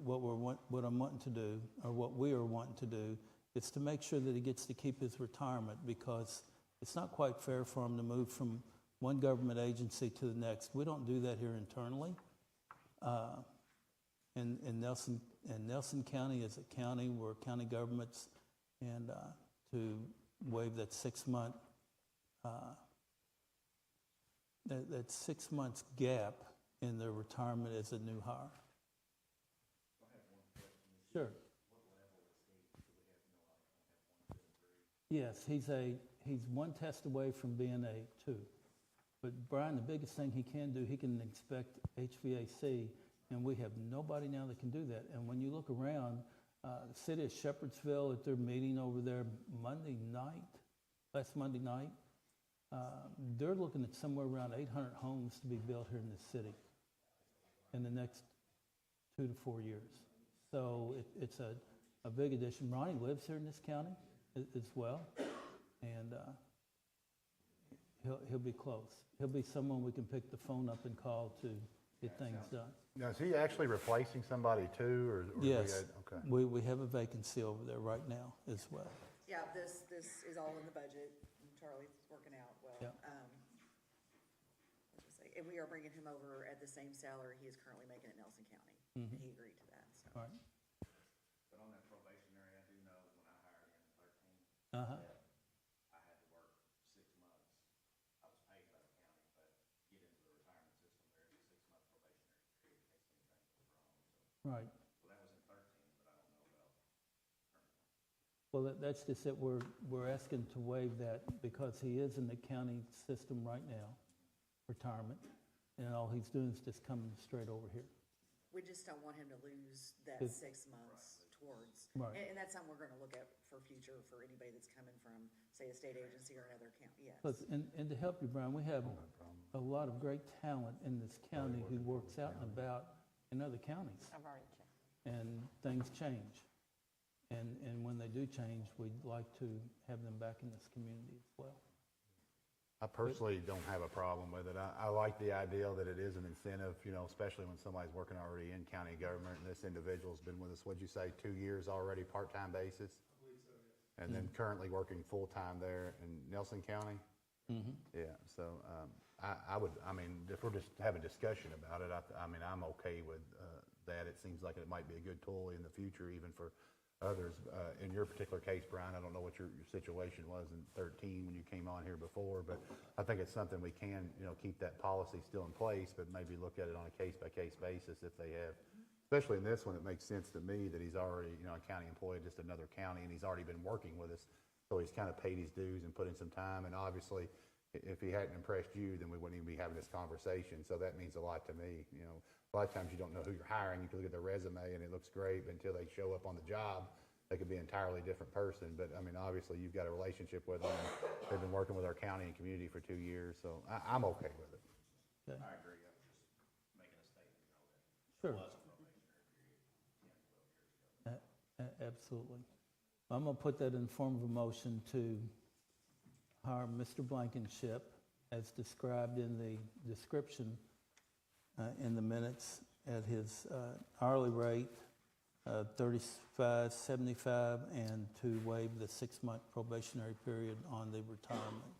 what I'm wanting to do, or what we are wanting to do, is to make sure that he gets to keep his retirement, because it's not quite fair for him to move from one government agency to the next. We don't do that here internally. In Nelson County is a county, we're county governments, and to waive that 6 month that 6 months gap in their retirement as a new hire. Sure. Yes, he's one test away from being a 2. But Brian, the biggest thing he can do, he can inspect HVAC, and we have nobody now that can do that. And when you look around, the city of Shepherdsville, at their meeting over there last Monday night, they're looking at somewhere around 800 homes to be built here in this city in the next 2 to 4 years. So it's a big addition. Ronnie lives here in this county as well, and he'll be close. He'll be someone we can pick the phone up and call to get things done. Now, is he actually replacing somebody too, or yes, okay. We have a vacancy over there right now as well. Yeah, this is all in the budget. Charlie's working out well. Yeah. And we are bringing him over at the same salary he is currently making at Nelson County. Mm-hmm. And he agreed to that. So. All right. But on that probationary, I do know when I hired him in 13, Uh-huh. I had to work 6 months. I was paid by the county, but get into the retirement system, there is a 6-month probationary period in case anything goes wrong. Right. So that was in 13, but I don't know about currently. Well, that's just it. We're asking to waive that because he is in the county system right now, retirement, and all he's doing is just coming straight over here. We just don't want him to lose that 6 months towards. Right. And that's something we're going to look at for future for anybody that's coming from, say, a state agency or another county. Yes. And to help you, Brian, we have a lot of great talent in this county who works out and about in other counties. I've already checked. And things change. And when they do change, we'd like to have them back in this community as well. I personally don't have a problem with it. I like the idea that it is an incentive, especially when somebody's working already in county government, and this individual's been with us, what'd you say, 2 years already, part-time basis? I believe so, yes. And then currently working full-time there in Nelson County? Mm-hmm. Yeah, so if we're just having discussion about it, I'm okay with that. It seems like it might be a good tool in the future, even for others. In your particular case, Brian, I don't know what your situation was in 13 when you came on here before, but I think it's something we can, keep that policy still in place, but maybe look at it on a case-by-case basis if they have. Especially in this one, it makes sense to me that he's already, a county employee, just another county, and he's already been working with us. So he's kind of paid his dues and put in some time, and obviously if he hadn't impressed you, then we wouldn't even be having this conversation. So that means a lot to me. You know, a lot of times you don't know who you're hiring. You can look at their resume and it looks great, but until they show up on the job, they could be an entirely different person. But I mean, obviously you've got a relationship with them. And they've been working with our county and community for 2 years, so I'm okay with it. Okay. I agree. I was just making a statement, that Sure. it was a probationary period 10, 12 years ago. Absolutely. I'm going to put that in form of a motion to hire Mr. Blankenship as described in the description in the minutes at his hourly rate, $35.75, and to waive the 6-month probationary period on the retirement.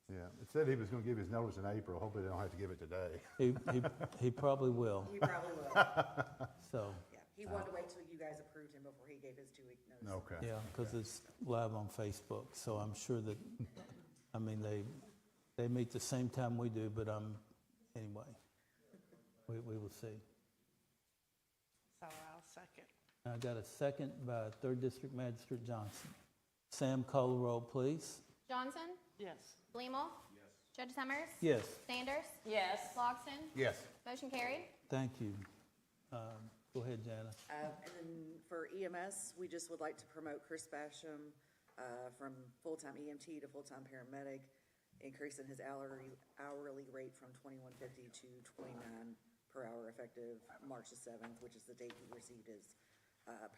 Yeah, it said he was going to give his notice in April. Hopefully they don't have to give it today. He probably will. You probably will. So. Yeah, he wanted to wait till you guys approved him before he gave his 2-week notice. Okay. Yeah, because it's live on Facebook, so I'm sure that, I mean, they meet the same time we do, but anyway, we will see. So I'll second. I got a second by 3rd District Magistrate Johnson. Sam, call the roll, please. Johnson? Yes. Bleemel? Yes. Judge Summers? Yes, Sanders? Yes. Logston? Yes. Motion carried. thank you. Go ahead, Janice. And then for EMS, we just would like to promote Chris Basham from full-time EMT to full-time paramedic, increasing his hourly rate from $21.50 to $29 per hour effective March the 7th, which is the date he received his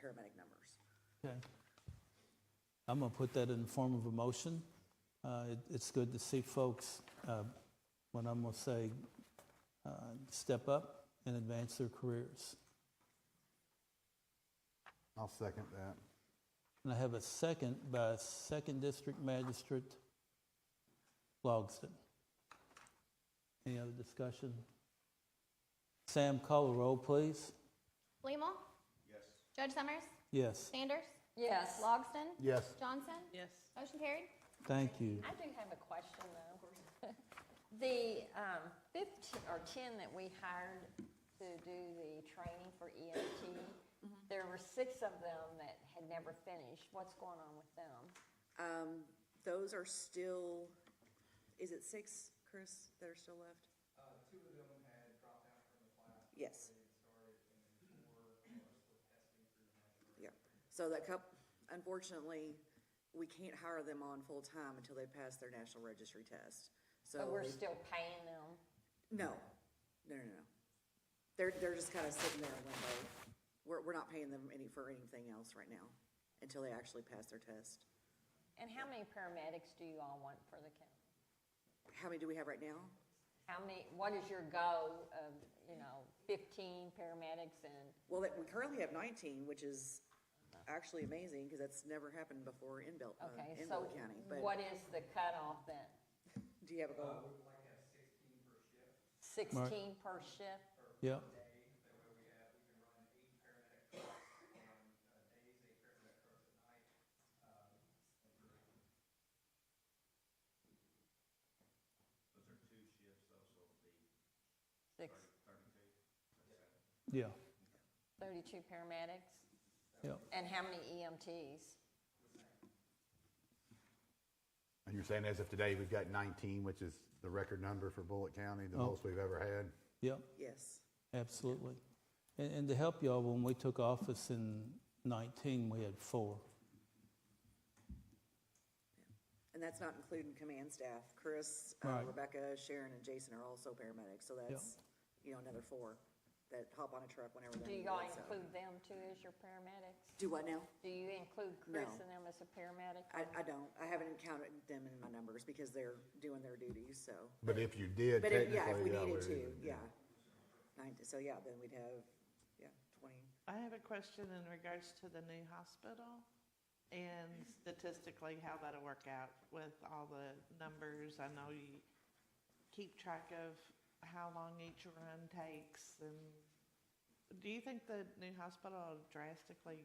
paramedic numbers. Okay. I'm going to put that in the form of a motion. It's good to see folks, what I'm going to say, step up and advance their careers. I'll second that. And I have a second by 2nd District Magistrate Logston. Any other discussion? Sam, call the roll, please. Bleemel? Yes. Judge Summers? Yes, Sanders? Yes. Logston? Yes. Johnson? Yes. Motion carried. thank you. I do have a question, though. The 15 or 10 that we hired to do the training for EMT, there were 6 of them that had never finished. What's going on with them? Those are still, is it 6, Chris, that are still left? 2 of them had dropped out from the class. Yes. They had started, and then 4 are still testing through the national. Yeah. So that unfortunately, we can't hire them on full-time until they pass their national registry test. So we're still paying them? No. They're just kind of sitting there in limbo. We're not paying them for anything else right now until they actually pass their test. And how many paramedics do you all want for the county? How many do we have right now? What is your goal of, 15 paramedics and? Well, we currently have 19, which is actually amazing because that's never happened before in Bullitt Okay, County. so But what is the cutoff then? do you have a goal? We would like to have 16 per shift. 16 per shift? Yeah. Day, that way we can run 8 paramedic trucks on days, 8 paramedic trucks at night. Those are 2 shifts, though, so it'll be 32 Yeah, 32 paramedics? yeah. And how many EMTs? And you're saying as of today, we've got 19, which is the record number for Bullitt County, the Oh. most we've ever had? Yep, Yes. absolutely. And to help y'all, when we took office in 19, we had 4. And that's not including command staff. Chris, Right. Rebecca, Sharon, and Jason are also paramedics, so that's, another 4 that hop on a truck whenever Do they you need all it, so. include them too as your paramedics? Do what now? Do you include Chris No. and them as a paramedic? I don't. I haven't counted them in my numbers because they're doing their duties, so. But if you did, But technically, if we that needed would to, even- yeah. So, then we'd have, 20. I have a question in regards to the new hospital and statistically how that'll work out with all the numbers. I know you keep track of how long each run takes, and do you think the new hospital will drastically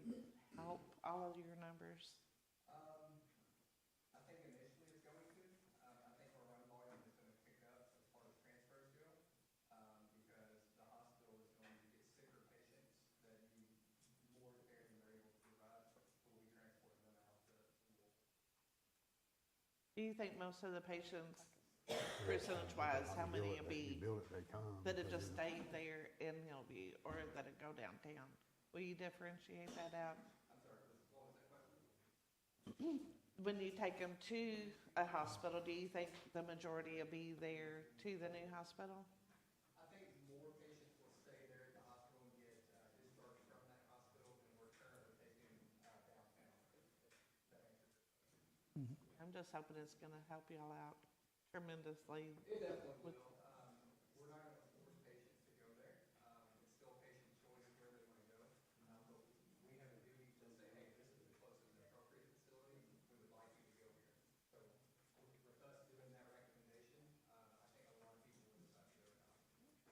help all of your numbers? I think initially it's going to. I think our run volume is going to pick up as far as transfers go, because the hospital is going to get sicker patients that need more care than they're able to provide. So we'll be transporting them out to Wolf. Do you think most of the patients, percentage-wise, how many will be that have just stayed there in Hillview or that will go downtown? Will you differentiate that out? I'm sorry, what was that question? When you take them to a hospital, do you think the majority will be there to the new hospital? I think more patients will stay there at the hospital and get discharged from that hospital than we're currently taking downtown. If that answers your question. I'm just hoping it's gonna help y'all out tremendously. It definitely will. We're not going to force patients to go there. It's still patient choice where they want to go. But we have a duty to say, hey, this is the closest and appropriate facility. We would like you to go here. So with us doing that recommendation, I think a lot of people will decide to go to hospital.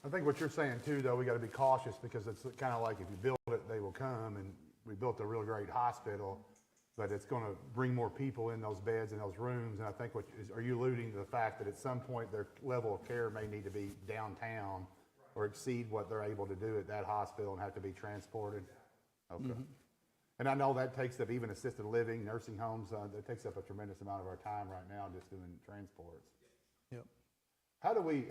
I think what you're saying too, though, we got to be cautious because it's kind of like if you build it, they will come, and we built a real great hospital, but it's going to bring more people in those beds and those rooms. And I think are you alluding to the fact that at some point their level of care may need to be downtown or exceed what they're able to do at that hospital and have to be transported? Okay. And I know that takes up even assisted living, nursing homes, that takes up a tremendous amount of our time right now just doing transports. Yep. How do you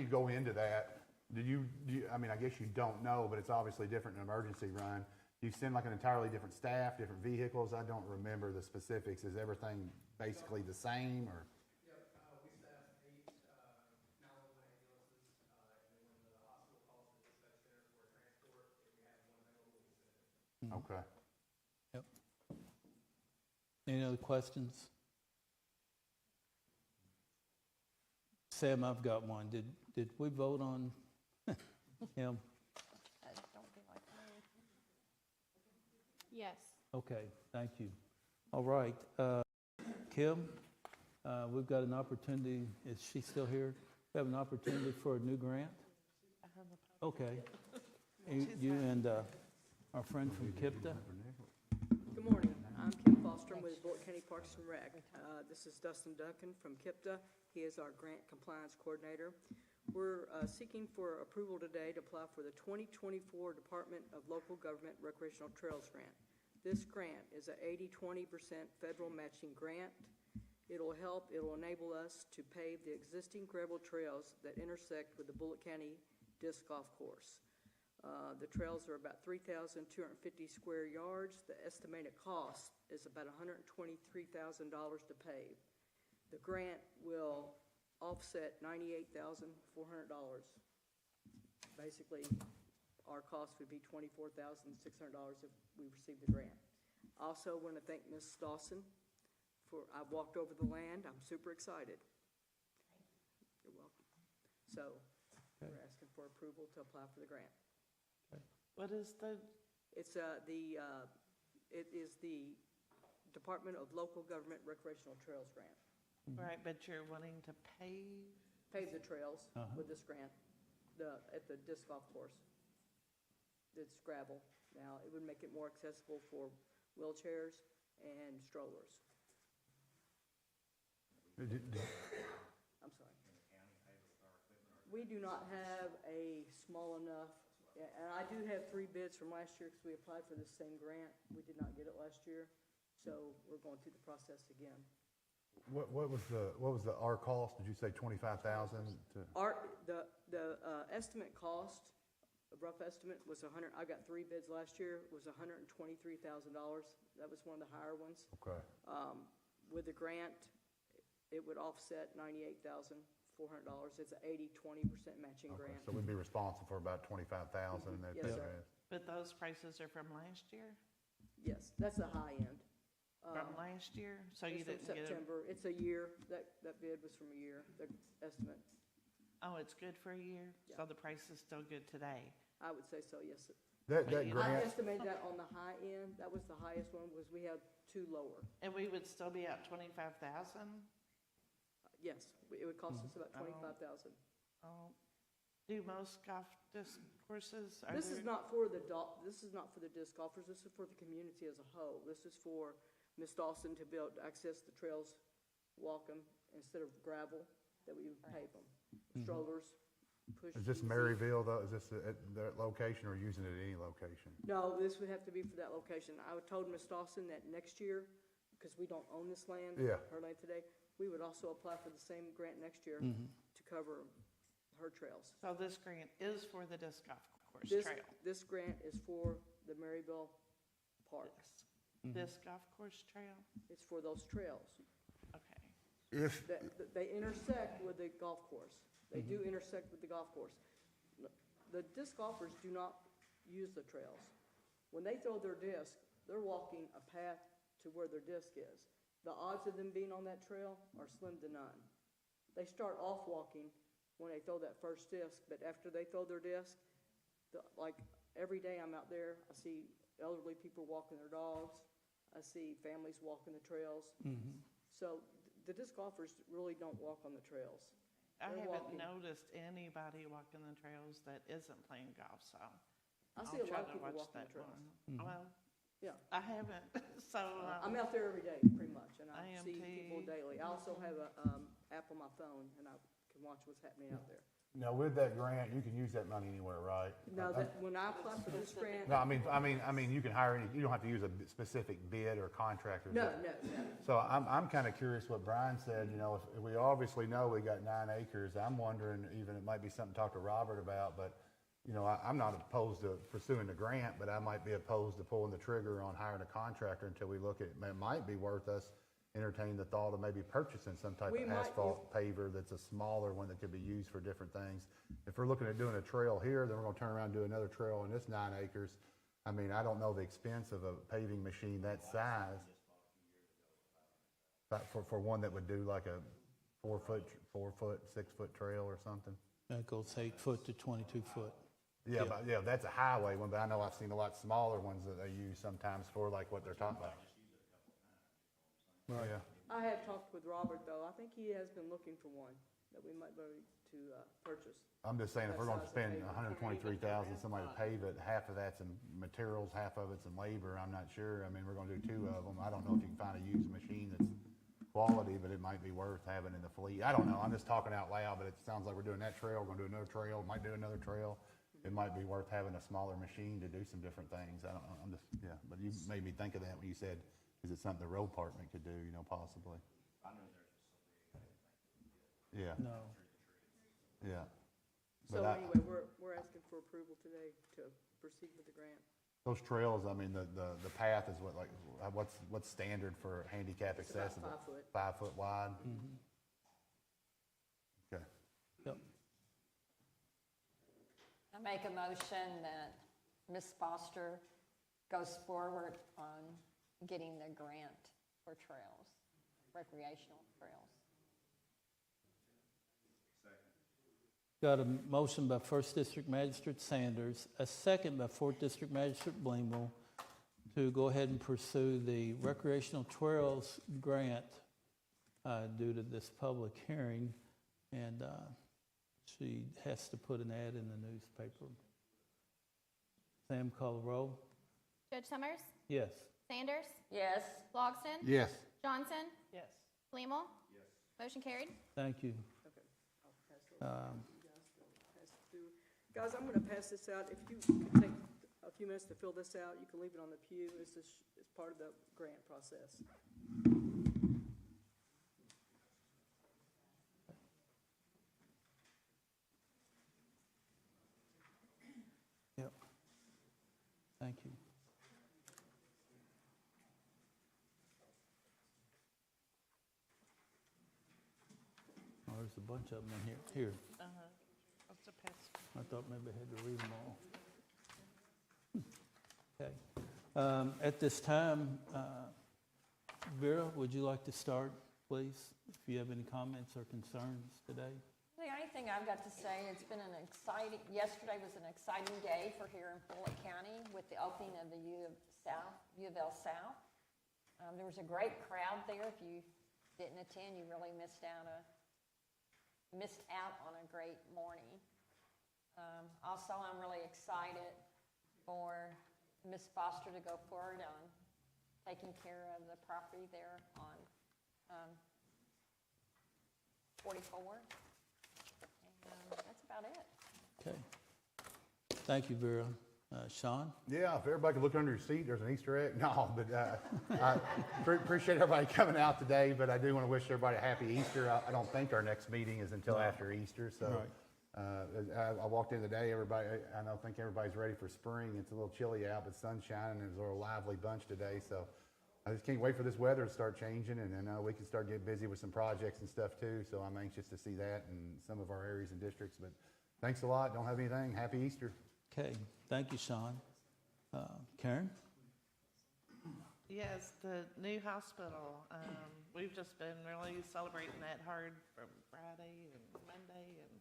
go into that? I mean, I guess you don't know, but it's obviously different in an emergency run. Do you send like an entirely different staff, different vehicles? I don't remember the specifics. Is everything basically the same, or? Yep, we staff 8 911 ambulances, and then when the hospital calls the dispatch center for a transport, if we have one available, we send it. Okay. Yep. Any other questions? Sam, I've got one. Did we vote on him? Don't be like me. Yes. Okay, thank you. All right, Kim, we've got an opportunity. Is she still here? We have an opportunity for a new grant? Okay. You and our friend from KIPTA. Good morning. I'm Kim Foster with Bullitt County Parks and Rec. This is Dustin Duncan from KIPTA. He is our grant compliance coordinator. We're seeking for approval today to apply for the 2024 Department of Local Government Recreational Trails Grant. This grant is a 80-20% federal matching grant. It'll enable us to pave the existing gravel trails that intersect with the Bullitt County Disc Golf Course. The trails are about 3,250 square yards. The estimated cost is about $123,000 to pave. The grant will offset $98,400. Basically, our cost would be $24,600 if we receive the grant. I also want to thank Ms. Dawson I've walked over the land. I'm super excited. You're welcome. So we're asking for approval to apply for the grant. What is the? It is the Department of Local Government Recreational Trails Grant. Right, but you're wanting to pave the trails with this grant at the disc golf course. It's gravel. Now, it would make it more accessible for wheelchairs and strollers. I'm sorry. We do not have a small enough, and I do have 3 bids from last year because we applied for the same grant. We did not get it last year, so we're going through the process again. What was our cost? Did you say 25,000? The estimate cost, a rough estimate was I got 3 bids last year, was $123,000. That was one of the higher ones. Okay. With the grant, it would offset $98,400. It's an 80-20% matching grant. So we'd be responsible for about 25,000. Yes, sir. But those prices are from last year? Yes, that's the high end. From last year? So you It's didn't from get September. It's a year. That bid was from a year, the estimate. Oh, it's good for a year? Yeah. So the price is still good today? I would say so, yes. That I grant, estimated that on the high end. That was the highest one, was we had 2 lower. And we would still be at 25,000? Yes, it would cost us about $25,000. Oh, do most golf disc courses? This is not for the disc golfers. This is for the community as a whole. This is for Ms. Dawson to be able to access the trails, walk them instead of gravel, that we would pave them. Strollers, push. is this Maryville though? Is this at that location or using it at any location? No, this would have to be for that location. I told Ms. Dawson that next year because we don't own this land, Yeah. her land today, we would also apply for the same grant next year Mhm. to cover her trails. So this grant is for the disc golf course This, trail. this grant is for the Maryville Park. Disc golf course trail? It's for those trails. Okay. If, They intersect with the golf course. They do intersect with the golf course. The disc golfers do not use the trails. When they throw their disc, they're walking a path to where their disc is. The odds of them being on that trail are slim to none. They start off walking when they throw that first disc, but after they throw their disc, like every day I'm out there, I see elderly people walking their dogs. I see families walking the trails. So the disc golfers really don't walk on the trails. I They're haven't walking- noticed anybody walking the trails that isn't playing golf, so I see I'll a try lot of to people watch walking the that trails. one. Well, Yeah. I haven't, so. I'm out there every day, pretty much, and I see people daily. I also have a app on my phone, and I can watch what's happening out there. now with that grant, you can use that money anywhere, right? Now, when I apply for this grant, No, I mean, you can hire any, you don't have to use a specific bid or contractor. no. So I'm kind of curious what Brian said, you know, if we obviously know we got 9 acres, I'm wondering, even it might be something to talk to Robert about, but, you know, I'm not opposed to pursuing the grant, but I might be opposed to pulling the trigger on hiring a contractor until we look at, it might be worth us entertaining the thought of maybe purchasing some type We of might- asphalt paver that's a smaller one that could be used for different things. If we're looking at doing a trail here, then we're gonna turn around and do another trail on this 9 acres. I mean, I don't know the expense of a paving machine that size. But for one that would do like a 4 foot, 6 foot trail or something. That goes 8 foot to 22 foot. Yeah, but yeah, that's a highway one, but I know I've seen a lot smaller ones that they use sometimes for like what they're talking about. Right. Yeah. I have talked with Robert, though. I think he has been looking for one that we might be able to purchase. I'm just saying, if we're gonna That size of spend pavement. $123,000, somebody to pave it, half of that's in materials, half of it's in labor, I'm not sure. I mean, we're gonna do 2 of them. I don't know if you can find a used machine that's quality, but it might be worth having in the fleet. I don't know, I'm just talking out loud, but it sounds like we're doing that trail, we're gonna do another trail, might do another trail. It might be worth having a smaller machine to do some different things. I don't know, I'm just, yeah, but you made me think of that when you said, is it something the road department could do, you know, possibly? Yeah. No. Yeah. So But I- anyway, we're asking for approval today to proceed with the grant. Those trails, I mean, the path is what, like, what's standard for handicap It's about accessible? 5 foot. 5 foot wide? Okay. Yep. I make a motion that Ms. Foster goes forward on getting the grant for trails, recreational trails. Got a motion by First District Magistrate Sanders, a second by Fourth District Magistrate Blamel to go ahead and pursue the recreational trails grant due to this public hearing. And she has to put an ad in the newspaper. Sam, call the roll. Judge Summers? Yes. Sanders? Yes. Logston? Yes. Johnson? Yes. Blamel? Yes. Motion carried. Thank you. Okay. I'll pass it over. You guys can pass it through. Guys, I'm going to pass this out. If you could take a few minutes to fill this out, you can leave it on the pew. It's part of the grant process. Yep. Thank you. Oh, there's a bunch of them in here. Here. That's a pass. I thought maybe I had to read them all. Okay. At this time, Vera, would you like to start, please? If you have any comments or concerns today? The only thing I've got to say, it's been yesterday was an exciting day for here in Bullitt County with the opening of the U of L South. There was a great crowd there. If you didn't attend, you really missed out on a great morning. Also, I'm really excited for Ms. Foster to go forward on taking care of the property there on 44. And that's about it. Okay. Thank you, Vera. Sean? Yeah, if everybody could look under your seat, there's an Easter egg. No, but I appreciate everybody coming out today, but I do want to wish everybody a happy Easter. I don't think our next meeting is until after Easter, so I walked in today, I don't think everybody's ready for spring. It's a little chilly out, but sun's shining, and it's a little lively bunch today, so I just can't wait for this weather to start changing, and then we can start getting busy with some projects and stuff too, so I'm anxious to see that in some of our areas and districts, but thanks a lot. Don't have anything. Happy Easter. Okay, thank you, Sean. Karen? Yes, the new hospital. We've just been really celebrating that hard from Friday and Monday and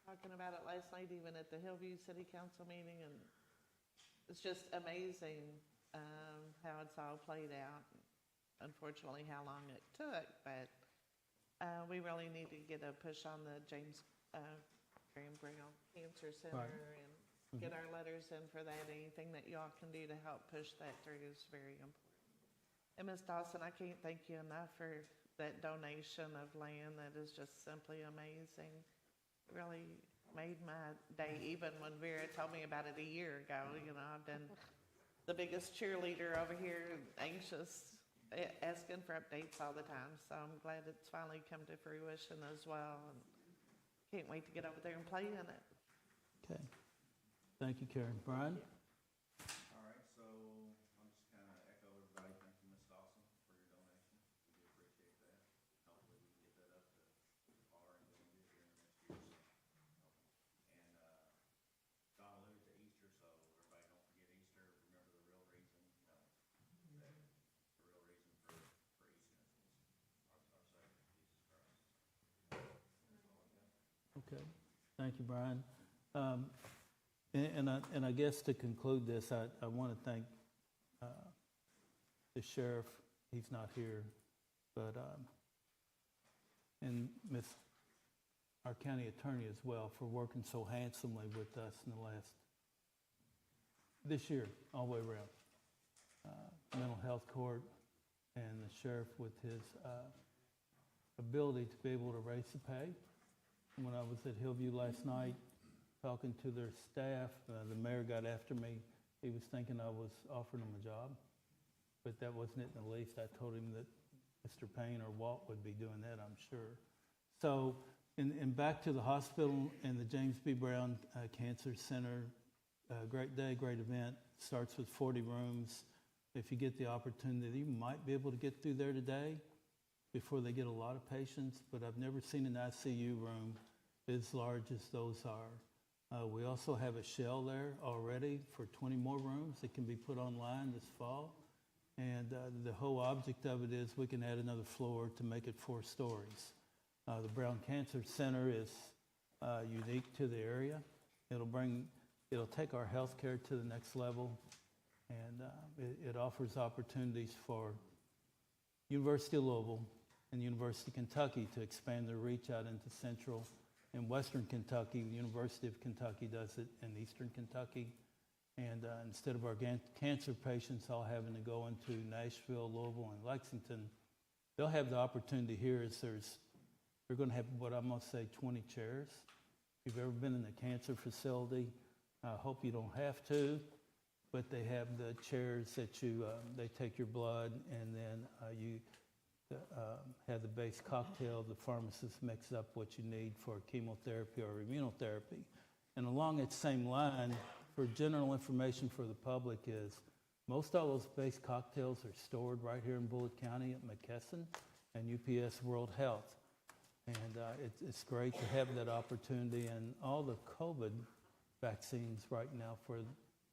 talking about it last night, even at the Hillview City Council meeting. And it's just amazing how it's all played out. Unfortunately, how long it took, but we really need to get a push on the James Graham Brown Cancer Center and get our letters in for that. Anything that y'all can do to help push that through is very important. And Ms. Dawson, I can't thank you enough for that donation of land. That is just simply amazing. It really made my day, even when Vera told me about it a year ago. You know, I've been the biggest cheerleader over here, anxious, asking for updates all the time. So I'm glad it's finally come to fruition as well. And can't wait to get over there and play in it. Okay. Thank you, Karen. Brian? All right, so I'll just kind of echo everybody. Thank you, Ms. Dawson, for your donation. We do appreciate that. Hopefully we can get that up to par and doing good here in the next year. And Don alluded to Easter, so everybody don't forget Easter. Remember the real reason, the real reason for Easter is our Savior, Jesus Christ. That's all I got. Okay. Thank you, Brian. And I guess to conclude this, I want to thank the sheriff. He's not here, but and our county attorney as well for working so handsomely with us in this year, all the way around. Mental health court and the sheriff with his ability to be able to raise the pay. When I was at Hillview last night, talking to their staff, the mayor got after me. He was thinking I was offering him a job, but that wasn't it in the least. I told him that Mr. Payne or Walt would be doing that, I'm sure. So, and back to the hospital and the James B. Brown Cancer Center, great day, great event. Starts with 40 rooms. If you get the opportunity, you might be able to get through there today before they get a lot of patients, but I've never seen an ICU room as large as those are. We also have a shell there already for 20 more rooms that can be put online this fall. And the whole object of it is we can add another floor to make it 4 stories. The Brown Cancer Center is unique to the area. It'll take our health care to the next level. And it offers opportunities for University of Louisville and University of Kentucky to expand their reach out into central and western Kentucky. The University of Kentucky does it in eastern Kentucky. And instead of our cancer patients all having to go into Nashville, Louisville, and Lexington, they'll have the opportunity here is they're going to have what I'm going to say 20 chairs. If you've ever been in a cancer facility, I hope you don't have to, but they have the chairs that they take your blood, and then you have the base cocktail. The pharmacist mix up what you need for chemotherapy or immunotherapy. And along that same line, for general information for the public, is most all those base cocktails are stored right here in Bullitt County at McKesson and UPS World Health. And it's great to have that opportunity. And all the COVID vaccines right now for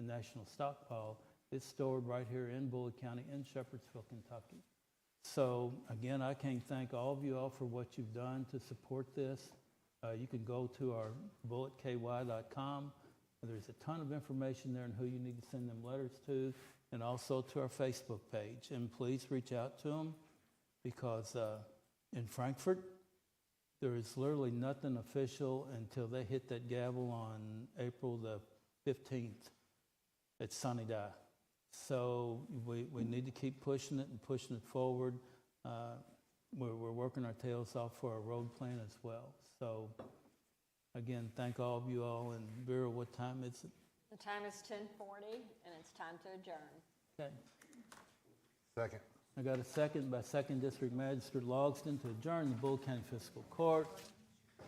the national stockpile is stored right here in Bullitt County in Shepherdsville, Kentucky. So again, I can't thank all of you all for what you've done to support this. You can go to our bullettky.com. There's a ton of information there on who you need to send them letters to, and also to our Facebook page. And please reach out to them, because in Frankfurt, there is literally nothing official until they hit that gavel on April the 15th at Sunny Day. So we need to keep pushing it and pushing it forward. We're working our tails off for our road plan as well. So again, thank all of you all. And Vera, what time is it? The time is 10:40, and it's time to adjourn. Okay. Second. I got a second by Second District Magistrate Logsdon to adjourn the Bullitt County Fiscal Court,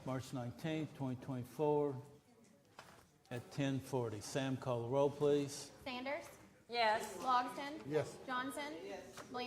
March 19th, 2024, at 10:40. Sam, call the roll, please. Sanders. Yes. Logsdon. Yes. Johnson. Williams.